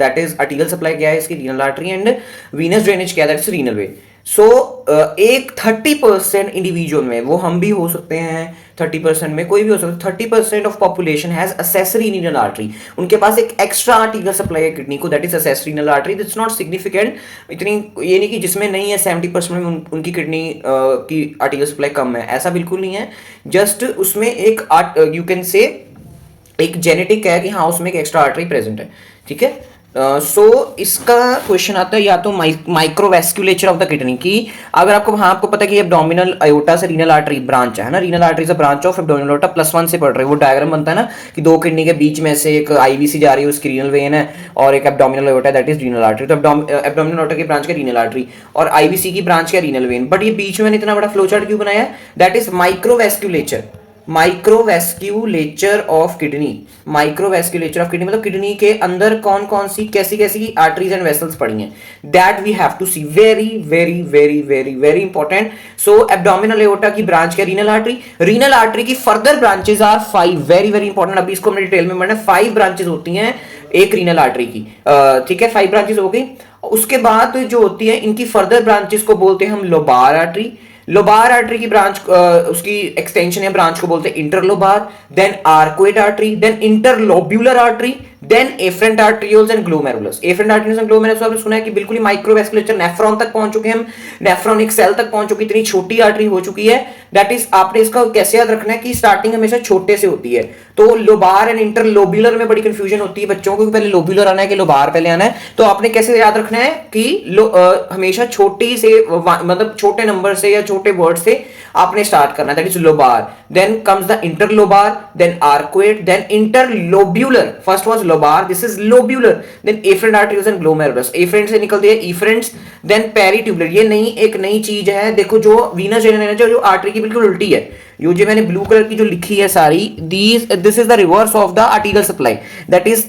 that is arterial supply क्या है इसकी, renal artery, and venous drainage क्या है, that is renal vein. सो एक 30% इंडिविजुअल में, वो हम भी हो सकते हैं, 30% में कोई भी हो सकता है, 30% of population has accessory renal artery. उनके पास एक एक्स्ट्रा आर्टिकल सप्लाई है किडनी को, that is accessory renal artery. That's not significant, इतनी ये नहीं कि जिसमें नहीं है 70% में उनकी किडनी की आर्टिकल सप्लाई कम है, ऐसा बिल्कुल नहीं है। जस्ट उसमें एक यू कैन से एक जेनेटिक है कि हाँ उसमें एक एक्स्ट्रा आर्टरी प्रेजेंट है। ठीक है, सो इसका क्वेश्चन आता है या तो माइक्रोवेस्क्युलेचर ऑफ द किडनी की, अगर आपको पता है कि एब्डोमिनल अयोटा से रीनल आर्टरी ब्रांच है ना, renal artery is a branch of abdominal aorta, +1 से पढ़ रहे हो, वो डायग्राम बनता है ना कि दो किडनी के बीच में से एक आईवीसी जा रही है, उसकी रीनल वेन है, और एक abdominal aorta that is renal artery. तो एब्डोमिनल अयोटा की ब्रांच का रीनल आर्टरी और आईवीसी की ब्रांच का रीनल वेन, बट ये बीच में इतना बड़ा फ्लो चार्ट क्यों बनाया है, that is microvasculature of kidney. Microvasculature of kidney मतलब किडनी के अंदर कौन कौन सी कैसी आर्टरीज एंड वेसल्स पड़ी हैं, that we have to see, very very very very very important. So abdominal aorta की ब्रांच क्या, रीनल आर्टरी की further branches are 5, very very important. अभी इसको हमने डिटेल में पढ़ना है। 5 ब्रांचेस होती हैं एक रीनल आर्टरी की। ठीक है, 5 ब्रांचेस हो गई। उसके बाद जो होती है इनकी फर्दर ब्रांचेस को बोलते हैं हम लोबार आर्टरी। लोबार आर्टरी की ब्रांच, उसकी एक्सटेंशन है ब्रांच को बोलते हैं interlobar, then arcuate artery, then interlobular artery, then afferent arterioles and glomerulus. Afferent arterioles and glomerulus आपने सुना है कि बिल्कुल ही माइक्रोवेस्कुलेचर, नेफ्रॉन तक पहुंच चुके हैं हम, नेफ्रॉनिक सेल तक पहुंच चुकी, इतनी छोटी आर्टरी हो चुकी है। दैट इज, आपने इसका कैसे याद रखना है कि स्टार्टिंग हमेशा छोटे से होती है। तो लोबार एंड इंटरलोब्यूलर में बड़ी कंफ्यूजन होती है बच्चों को कि पहले लोब्यूलर आना है कि लोबार पहले आना है। तो आपने कैसे याद रखना है कि हमेशा छोटी से मतलब छोटे नंबर से या छोटे वर्ड से आपने स्टार्ट करना है, that is lobar, then comes the interlobar, then arcuate, then interlobular, first was lobar, this is lobular, then afferent arteries and glomerulus, efferent से निकलती है इफरेंट्स, देन पेरिट्यूबुलर, ये नई एक नई चीज है, देखो जो वीनस वेना है जो आर्टरी की बिल्कुल उल्टी है, यो जो मैंने ब्लू कलर की जो लिखी है सारी, this is the reverse of the article supply, that is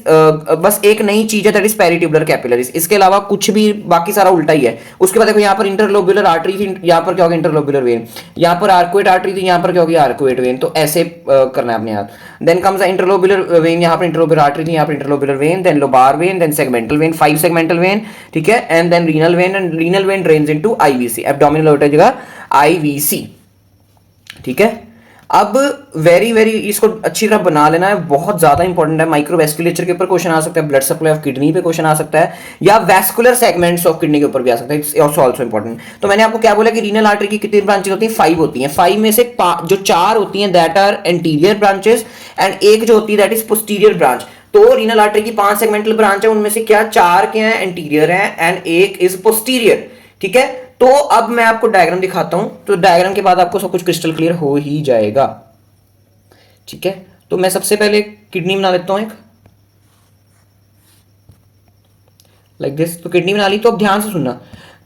बस एक नई चीज है, दैट इज पेरिट्यूबुलर कैपिलरीज, इसके अलावा कुछ भी बाकी सारा उल्टा ही है। उसके बाद देखो यहाँ पर इंटरलोब्यूलर आर्टरी थी, यहाँ पर क्या होगा इंटरलोब्यूलर वेन, यहाँ पर आर्कुएट आर्टरी थी, यहाँ पर क्या होगी आर्कुएट वेन, तो ऐसे करना है अपने हाथ। Then comes the interlobular vein, यहाँ पर इंटरलोब्यूलर आर्टरी थी, यहाँ पर interlobular vein, then lobar vein, then segmental vein, 5 segmental vein, ठीक है, and then renal vein, and renal vein drains into IVC, abdominal aorta जगह आईवीसी, ठीक है। अब वेरी वेरी इसको अच्छी तरह बना लेना है, बहुत ज्यादा इंपॉर्टेंट है, माइक्रोवेस्कुलेचर के ऊपर क्वेश्चन आ सकता है, ब्लड सप्लाई ऑफ किडनी पे क्वेश्चन आ सकता है, या वेस्कुलर सेगमेंट्स ऑफ किडनी के ऊपर भी आ सकता है, इट्स आल्सो आल्सो इंपॉर्टेंट। तो मैंने आपको क्या बोला कि रीनल आर्टरी की कितनी ब्रांचेस होती हैं, 5 होती हैं, 5 में से जो 4 होती हैं that are anterior branches, and एक जो होती है दैट इज पोस्टीरियर ब्रांच। तो रीनल आर्टरी की 5 सेगमेंटल ब्रांच है, उनमें से क्या 4 के हैं एंटीरियर हैं एंड एक इज पोस्टीरियर, ठीक है। तो अब मैं आपको डायग्राम दिखाता हूं, तो डायग्राम के बाद आपको सब कुछ क्रिस्टल क्लियर हो ही जाएगा, ठीक है। तो मैं सबसे पहले किडनी बना लेता हूं एक लाइक दिस, तो किडनी बना ली, तो अब ध्यान से सुनना,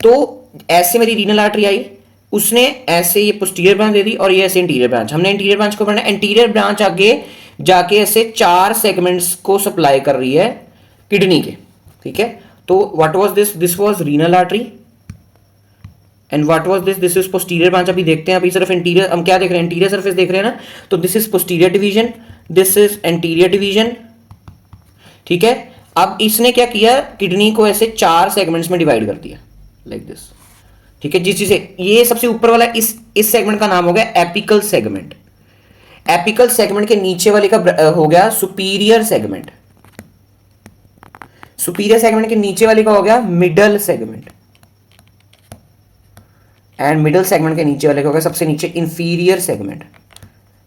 तो ऐसे मेरी रीनल आर्टरी आई, उसने ऐसे ये पोस्टीरियर ब्रांच दे दी और ये ऐसे इंटीरियर ब्रांच, हमने इंटीरियर ब्रांच को पढ़ना है, इंटीरियर ब्रांच आगे जाके ऐसे 4 सेगमेंट्स को सप्लाई कर रही है किडनी के, ठीक है। तो what was this, this was renal artery, and what was this, this is posterior branch. अभी देखते हैं, अभी सिर्फ इंटीरियर, हम क्या देख रहे हैं, इंटीरियर सरफेस देख रहे हैं ना, तो this is posterior division, this is anterior division, ठीक है। अब इसने क्या किया, किडनी को ऐसे 4 सेगमेंट्स में डिवाइड कर दिया लाइक दिस, ठीक है। जिस चीज से ये सबसे ऊपर वाला इस सेगमेंट का नाम हो गया एपिकल सेगमेंट, एपिकल सेगमेंट के नीचे वाले का हो गया सुपीरियर सेगमेंट, सुपीरियर सेगमेंट के नीचे वाले का हो गया middle segment, and middle segment के नीचे वाले का होगा सबसे नीचे इंफीरियर सेगमेंट।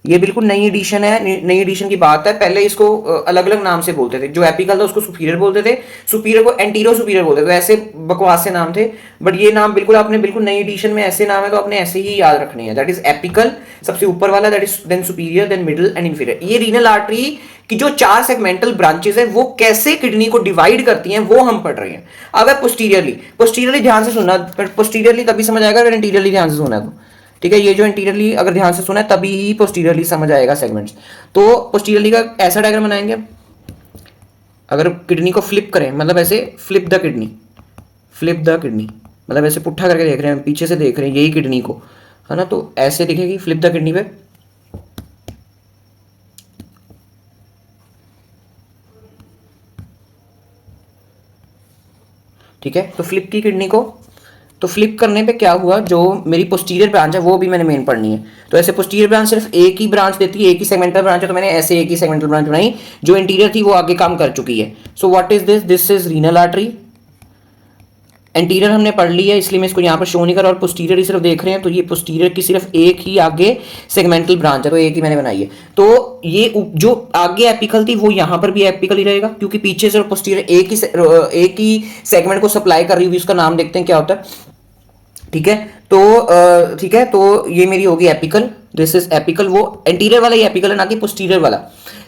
ये बिल्कुल नई एडिशन है, नई एडिशन की बात है, पहले इसको अलग अलग नाम से बोलते थे, जो एपिकल था उसको सुपीरियर बोलते थे, सुपीरियर को एंटीरो सुपीरियर बोलते थे, तो ऐसे बकवास से नाम थे, बट ये नाम बिल्कुल आपने बिल्कुल नई एडिशन में ऐसे नाम है तो आपने ऐसे ही याद रखने हैं, दैट इज एपिकल सबसे ऊपर वाला, that is then superior, then middle and inferior. ये रीनल आर्टरी की जो 4 सेगमेंटल ब्रांचेस है वो कैसे किडनी को डिवाइड करती हैं वो हम पढ़ रहे हैं। अगर पोस्टीरियरली ध्यान से सुनना, पोस्टीरियरली तभी समझ आएगा अगर इंटीरियरली ध्यान से सुना तो, ठीक है। ये जो इंटीरियरली अगर ध्यान से सुना है तभी ही पोस्टीरियरली समझ आएगा सेगमेंट्स। तो पोस्टीरियरली का ऐसा डायग्राम बनाएंगे हम, अगर किडनी को फ्लिप करें, मतलब ऐसे flip the kidney, flip the kidney मतलब ऐसे पुट्ठा करके देख रहे हैं, पीछे से देख रहे हैं यही किडनी को, है ना, तो ऐसे दिखेगी फ्लिप द किडनी पे, ठीक है। तो फ्लिप की किडनी को, तो फ्लिप करने पे क्या हुआ, जो मेरी पोस्टीरियर ब्रांच है वो भी मैंने मेन पढ़नी है, तो ऐसे पोस्टीरियर ब्रांच सिर्फ एक ही ब्रांच देती है, एक ही सेगमेंटल ब्रांच है, तो मैंने ऐसे एक ही सेगमेंटल ब्रांच बनाई, जो इंटीरियर थी वो आगे काम कर चुकी है। So what is this, this is renal artery, anterior हमने पढ़ ली है इसलिए मैं इसको यहाँ पर शो नहीं कर रहा, और पोस्टीरियर ही सिर्फ देख रहे हैं, तो ये पोस्टीरियर की सिर्फ एक ही आगे सेगमेंटल ब्रांच है, तो एक ही मैंने बनाई है। तो ये जो आगे एपिकल थी वो यहाँ पर भी एपिकल ही रहेगा, क्योंकि पीछे से पोस्टीरियर एक ही सेगमेंट को सप्लाई कर रही हुई, उसका नाम देखते हैं क्या होता है, ठीक है। तो ठीक है, तो ये मेरी होगी एपिकल, दिस इज एपिकल, वो एंटीरियर वाला ही एपिकल है ना कि पोस्टीरियर वाला,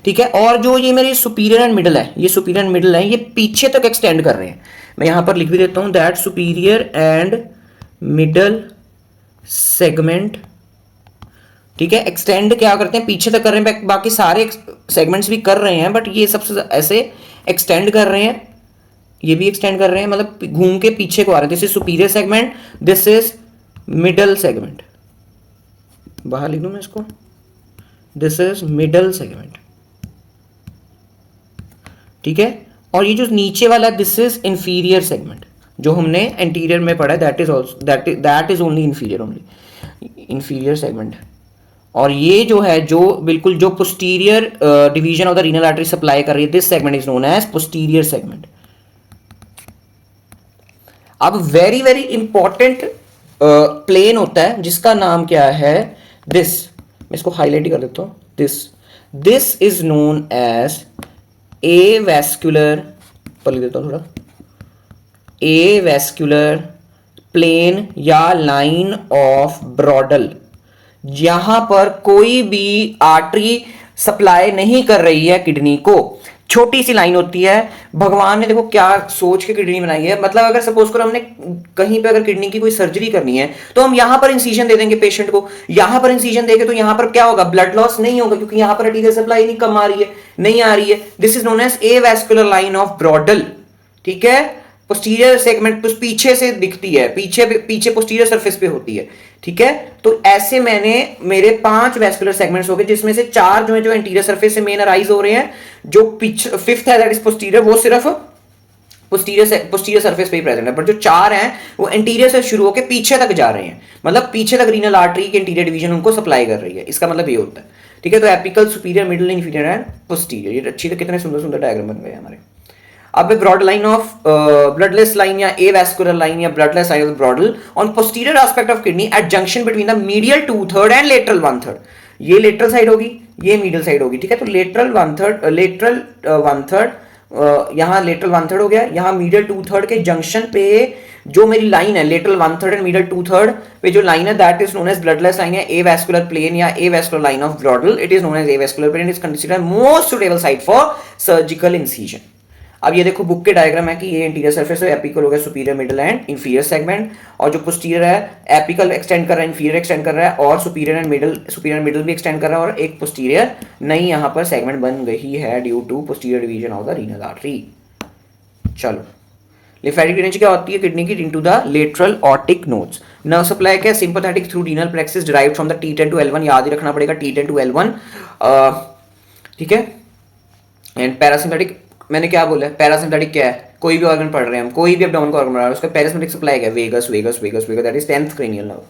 ठीक है। और जो ये मेरी सुपीरियर एंड मिडल है, ये सुपीरियर एंड मिडल है, ये पीछे तक एक्सटेंड कर रहे हैं, मैं यहां पर लिख भी देता हूं that superior and middle segment, ठीक है, एक्सटेंड क्या करते हैं, पीछे तक कर रहे हैं, बाकी सारे सेगमेंट्स भी कर रहे हैं, बट ये सबसे ऐसे एक्सटेंड कर रहे हैं, ये भी एक्सटेंड कर रहे हैं, मतलब घूम के पीछे को आ रहे हैं, this is superior segment, this is middle segment, बाहर लिख दूं मैं इसको, दिस इज मिडल सेगमेंट, ठीक है। और ये जो नीचे वाला दिस इज इंफीरियर सेगमेंट, जो हमने एंटीरियर में पढ़ा है, that is also that is only inferior, only inferior segment. और ये जो है, जो बिल्कुल जो posterior division of the renal artery supply कर रही है, this segment is known as posterior segment. अब वेरी वेरी इंपॉर्टेंट प्लेन होता है जिसका नाम क्या है, दिस, मैं इसको हाईलाइट ही कर देता हूं, this is known as avascular, पर लिख देता हूं थोड़ा, ए वैस्कुलर प्लेन या लाइन ऑफ ब्रॉडल, यहां पर कोई भी आर्टरी सप्लाई नहीं कर रही है किडनी को, छोटी सी लाइन होती है। भगवान ने देखो क्या सोच के किडनी बनाई है, मतलब अगर सपोज करो हमने कहीं पे अगर किडनी की कोई सर्जरी करनी है तो हम यहां पर इंसिजन दे देंगे पेशेंट को, यहां पर इंसिजन देंगे तो यहां पर क्या होगा, ब्लड लॉस नहीं होगा क्योंकि यहां पर आर्टेरियल सप्लाई नहीं कम आ रही है, नहीं आ रही है। This is known as avascular line of Brodel, ठीक है। पोस्टीरियर सेगमेंट पीछे से दिखती है, पीछे पीछे पोस्टीरियर सरफेस पे होती है, ठीक है। तो ऐसे मैंने मेरे 5 वैस्कुलर सेगमेंट्स हो गए जिसमें से 4 जो है जो एंटीरियर सरफेस से मेन अराइज हो रहे हैं, जो फिफ्थ है दैट इज पोस्टीरियर, वो सिर्फ पोस्टीरियर सरफेस पे ही प्रेजेंट है, बट जो 4 हैं वो एंटीरियर से शुरू होकर पीछे तक जा रहे हैं, मतलब पीछे तक रीनल आर्टरी के एंटीरियर डिवीजन उनको सप्लाई कर रही है, इसका मतलब ये होता है, ठीक है। तो apical, superior, middle, inferior and posterior, ये अच्छी, तो कितने सुंदर सुंदर डायग्राम बन गए हमारे। अब broad line of bloodless line या ए वैस्कुलर लाइन या bloodless line of Brodel on posterior aspect of kidney at junction between the medial 2/3 and lateral 1/3, ये लेटरल साइड होगी, ये मीडियल साइड होगी, ठीक है। तो लेटरल 1/3 यहाँ लेटरल 1/3 हो गया, यहाँ मीडियल 2/3 के जंक्शन पे जो मेरी लाइन है लेटरल 1/3 एंड मीडियल 2/3 पे जो लाइन है that is known as bloodless line या ए वैस्कुलर प्लेन या avascular line of Brodel, it is known as avascular plane, is considered most suitable site for surgical incision. अब ये देखो book के diagram है कि ये interior surface है, एपिकल हो गया superior, middle and inferior segment, और जो पोस्टीरियर है एपिकल एक्सटेंड कर रहा है, इंफीरियर एक्सटेंड कर रहा है, और सुपीरियर एंड मिडिल भी एक्सटेंड कर रहा है, और एक पोस्टीरियर नई यहाँ पर सेगमेंट बन गई है due to posterior division of the renal artery. चलो, लिम्फेटिक ड्रेनेज क्या होती है किडनी की, into the lateral aortic nodes. Nerve supply क्या, sympathetic through renal plexus derived from the T10 to L1, याद ही रखना पड़ेगा T10 to L1, ठीक है। एंड पैरासिम्पैथिक, मैंने क्या बोला है, पैरासिम्पैथिक क्या है, कोई भी ऑर्गन पढ़ रहे हैं हम, कोई भी एब्डोमेन का ऑर्गन पढ़ रहा है उसका पैरासिम्पैथिक सप्लाई है vagus vagus vagus vagus, that is 10th cranial nerve.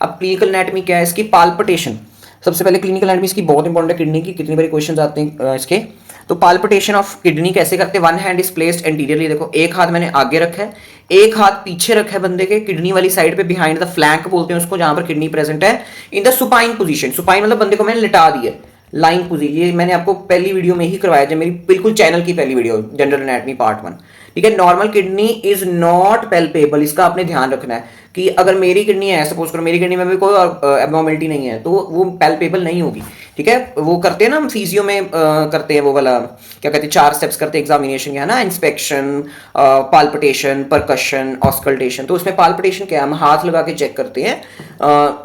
अब क्लिनिकल एनाटॉमी क्या है इसकी, पाल्पिटेशन। सबसे पहले क्लिनिकल एनाटॉमी इसकी बहुत इंपॉर्टेंट है, किडनी की कितनी बार क्वेश्चन आते हैं इसके। तो पाल्पिटेशन ऑफ किडनी कैसे करते हैं, one hand is placed anteriorly, देखो एक हाथ मैंने आगे रखा है, एक हाथ पीछे रखा है बंदे के किडनी वाली साइड पे, बिहाइंड द फ्लैंक बोलते हैं उसको, जहां पर किडनी प्रेजेंट है, in the supine position. Supine मतलब बंदे को मैंने लिटा दिया, लाइन पोजीशन, ये मैंने आपको पहली वीडियो में ही करवाया जब मेरी बिल्कुल चैनल की पहली वीडियो जनरल एनाटॉमी पार्ट 1, ठीक है। Normal kidney is not palpable, इसका आपने ध्यान रखना है कि अगर मेरी किडनी है, सपोज करो मेरी किडनी में भी कोई एब्नॉर्मलिटी नहीं है तो वो पैल्पेबल नहीं होगी, ठीक है। वो करते हैं ना हम फिजियो में करते हैं वो वाला क्या कहते हैं, 4 स्टेप्स करते हैं एग्जामिनेशन के, है ना, इंस्पेक्शन, पाल्पिटेशन, परकशन, ऑस्कल्टेशन। तो उसमें पाल्पिटेशन क्या है, हम हाथ लगा के चेक करते हैं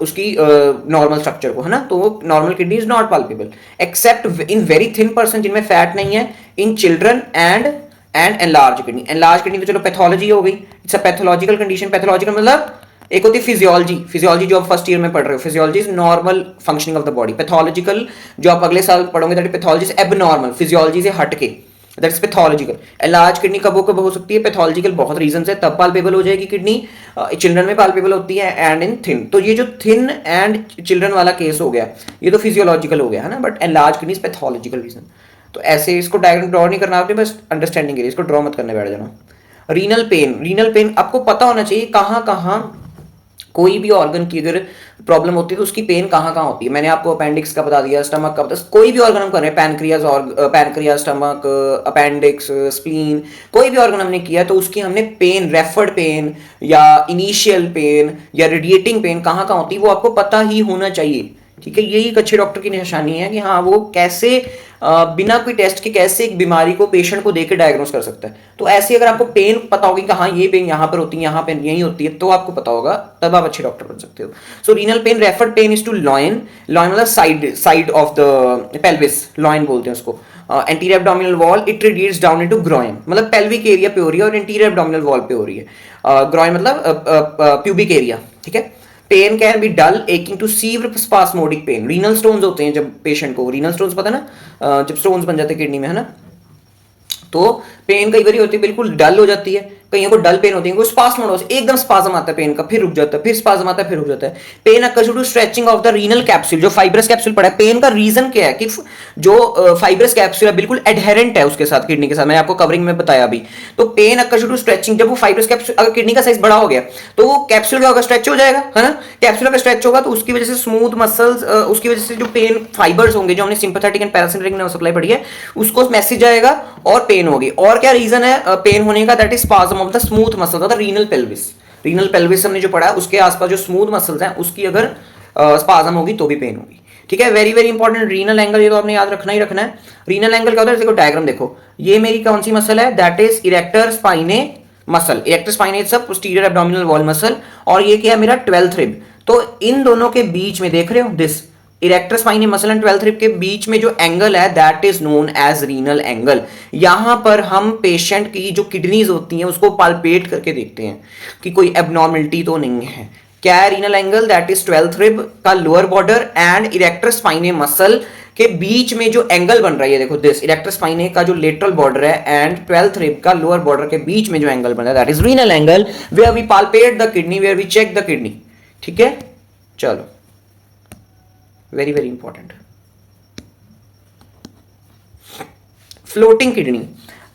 उसकी नॉर्मल स्ट्रक्चर को, है ना। तो normal kidney is not palpable accept in very thin person जिनमें फैट नहीं है, in children and enlarge kidney. Enlarge kidney तो चलो पैथोलॉजी हो गई, it's a pathological condition. Pathological मतलब एक होती है फिजियोलॉजी, फिजियोलॉजी जो आप फर्स्ट ईयर में पढ़ रहे हो, physiology is normal functioning of the body. Pathological जो आप अगले साल पढ़ोगे that pathology is abnormal, physiology से हटके, that is pathological. Enlarge kidney कब हो सकती है, पैथोलॉजिकल बहुत रीजन है, तब पाल्पेबल हो जाएगी किडनी, चिल्ड्रन में पाल्पेबल होती है एंड इन थिन। तो ये जो थिन एंड चिल्ड्रन वाला केस हो गया ये तो फिजियोलॉजिकल हो गया, है ना, but enlarge kidney is pathological reason. तो ऐसे इसको डायग्राम ड्रॉ नहीं करना आपने, बस अंडरस्टैंडिंग के लिए इसको ड्रॉ मत करने बैठ जाना। रीनल पेन, रीनल पेन आपको पता होना चाहिए कहाँ कहाँ कोई भी ऑर्गन की अगर प्रॉब्लम होती है तो उसकी पेन कहाँ कहाँ होती है। मैंने आपको अपेंडिक्स का बता दिया, स्टमक का बता, कोई भी ऑर्गन हम कर रहे हैं, पैनक्रियाज और पैनक्रियाज, स्टमक, अपेंडिक्स, स्प्लीन, कोई भी ऑर्गन हमने किया तो उसकी हमने पेन, रेफर्ड पेन या इनिशियल पेन या रेडिएटिंग पेन कहाँ कहाँ होती है वो आपको पता ही होना चाहिए, ठीक है। यही एक अच्छे डॉक्टर की निशानी है कि हाँ वो कैसे बिना कोई टेस्ट के कैसे एक बीमारी को पेशेंट को देकर डायग्नोस कर सकता है। तो ऐसे अगर आपको पेन पता होगी कि हाँ ये पेन यहाँ पर होती है, यहाँ पेन यही होती है, तो आपको पता होगा, तब आप अच्छे डॉक्टर बन सकते हो। So renal pain, referred pain is to loin, loin मतलब side of the pelvis, loin बोलते हैं उसको। Anterior abdominal wall, it radiates down into groin, मतलब पेल्विक एरिया पे हो रही है और इंटीरियर एब्डोमिनल वॉल पे हो रही है। ग्रॉइन मतलब प्यूबिक एरिया, ठीक है। Pain can be dull, aching to severe spasmodic pain. Renal stones होते हैं जब पेशेंट को, रीनल स्टोन्स पता है ना, जब स्टोन्स बन जाते हैं किडनी में, है ना, तो पेन कई बार होती है बिल्कुल डल हो जाती है, कईयों को डल पेन होती है, कोई स्पास्म होता है, एकदम स्पाज्म आता है पेन का, फिर रुक जाता है, फिर स्पाज्म आता है, फिर रुक जाता है। Pain occurs due to stretching of the renal capsule, जो फाइब्रस कैप्सूल पड़ा है। पेन का रीजन क्या है कि जो फाइब्रस कैप्सूल है बिल्कुल एडहेरेंट है उसके साथ, किडनी के साथ, मैंने आपको कवरिंग में बताया अभी। तो pain occurs due to stretching, जब वो फाइब्रस कैप्सूल, अगर किडनी का साइज बड़ा हो गया तो वो कैप्सूल क्या होगा, स्ट्रेच हो जाएगा, है ना। कैप्सूल अगर स्ट्रेच होगा तो उसकी वजह से स्मूथ मसल्स, उसकी वजह से जो पेन फाइबर्स होंगे, जो हमने sympathetic and parasympathetic nerve supply पढ़ी है, उसको मैसेज आएगा और पेन होगी। और क्या रीजन है पेन होने का, that is spasm of the smooth muscle, renal pelvis. Renal pelvis हमने जो पढ़ा है उसके आसपास जो स्मूथ मसल्स हैं उसकी अगर स्पाज्म होगी तो भी पेन होगी, ठीक है। Very very important renal angle, ये तो आपने याद रखना ही रखना है। रीनल एंगल क्या होता है, देखो डायग्राम देखो, ये मेरी कौन सी मसल है, that is erector spinae muscle. Erector spinae is posterior abdominal wall muscle, और ये क्या है मेरा 12th रिब। तो इन दोनों के बीच में देख रहे हो, this erector spinae muscle and 12th rib के बीच में जो एंगल है that is known as renal angle. यहां पर हम पेशेंट की जो किडनीज होती हैं उसको पाल्पेट करके देखते हैं कि कोई एबनॉर्मलिटी तो नहीं है। क्या है renal angle, that is 12th rib का lower border and erector spinae muscle के बीच में जो एंगल बन रहा है, देखो दिस इरेक्टर स्पाइने का जो लेटरल बॉर्डर है एंड 12th रिब का लोअर बॉर्डर के बीच में जो एंगल बन रहा है that is renal angle, where we palpate the kidney, where we check the kidney, ठीक है। चलो very very important. Floating kidney,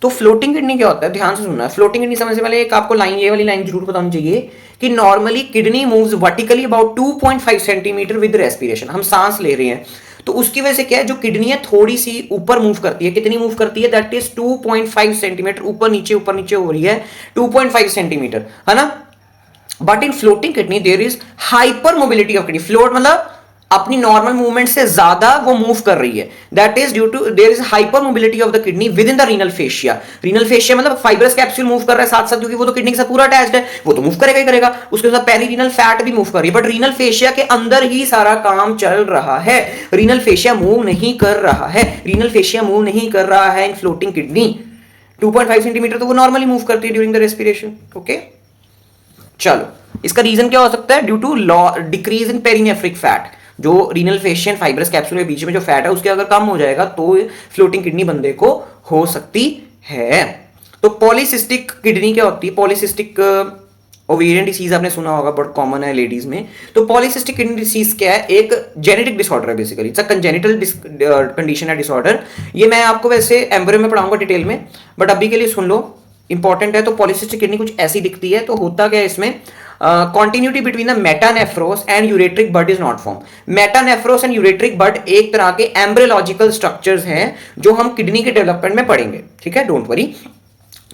तो फ्लोटिंग किडनी क्या होता है, ध्यान से सुनना है। फ्लोटिंग किडनी समझने से पहले एक आपको लाइन, ये वाली लाइन जरूर पता होनी चाहिए कि normally kidney moves vertically about 2.5 centimetre with respiration. हम सांस ले रहे हैं तो उसकी वजह से क्या है, जो किडनी है थोड़ी सी ऊपर मूव करती है। कितनी मूव करती है, दैट इज 2.5 सेंटीमीटर, ऊपर नीचे हो रही है 2.5 सेंटीमीटर, है ना। But in floating kidney there is hypermobility of kidney. Float मतलब अपनी नॉर्मल मूवमेंट से ज्यादा वो मूव कर रही है, that is due to there is hypermobility of the kidney within the renal fascia. Renal fascia मतलब fibrous capsule move कर रहा है साथ साथ, क्योंकि वो तो किडनी के साथ पूरा अटैच्ड है, वो तो मूव करेगा ही करेगा। उसके साथ पेरीरीनल फैट भी मूव कर रही है, बट रीनल फेशिया के अंदर ही सारा काम चल रहा है। रीनल फेशिया मूव नहीं कर रहा है, रीनल फेशिया मूव नहीं कर रहा है इन फ्लोटिंग किडनी। 2.5 सेंटीमीटर तो वो नॉर्मली मूव करती है ड्यूरिंग द रेस्पिरेशन, ओके। चलो इसका रीजन क्या हो सकता है, due to decrease in perinephric fat. जो रीनल फेशियन फाइब्रस कैप्सूल के बीच में जो फैट है उसके अगर कम हो जाएगा तो फ्लोटिंग किडनी बंदे को हो सकती है। तो पॉलीसिस्टिक किडनी क्या होती है, पॉलीसिस्टिक ओवेरियन डिसीज आपने सुना होगा, बहुत कॉमन है लेडीज में। तो पॉलीसिस्टिक किडनी डिसीज क्या है, एक जेनेटिक डिसऑर्डर है basically, it's a congenital condition है, डिसऑर्डर। ये मैं आपको वैसे एम्ब्रियो में पढ़ाऊंगा डिटेल में, बट अभी के लिए सुन लो, इंपॉर्टेंट है। तो पॉलीसिस्टिक किडनी कुछ ऐसी दिखती है, तो होता क्या है इसमें, continuity between the metanephros and ureteric bud is not form. Metanephros and ureteric bud एक तरह के एम्ब्रियोलॉजिकल स्ट्रक्चर्स हैं जो हम किडनी के डेवलपमेंट में पढ़ेंगे, ठीक है, डोंट वरी।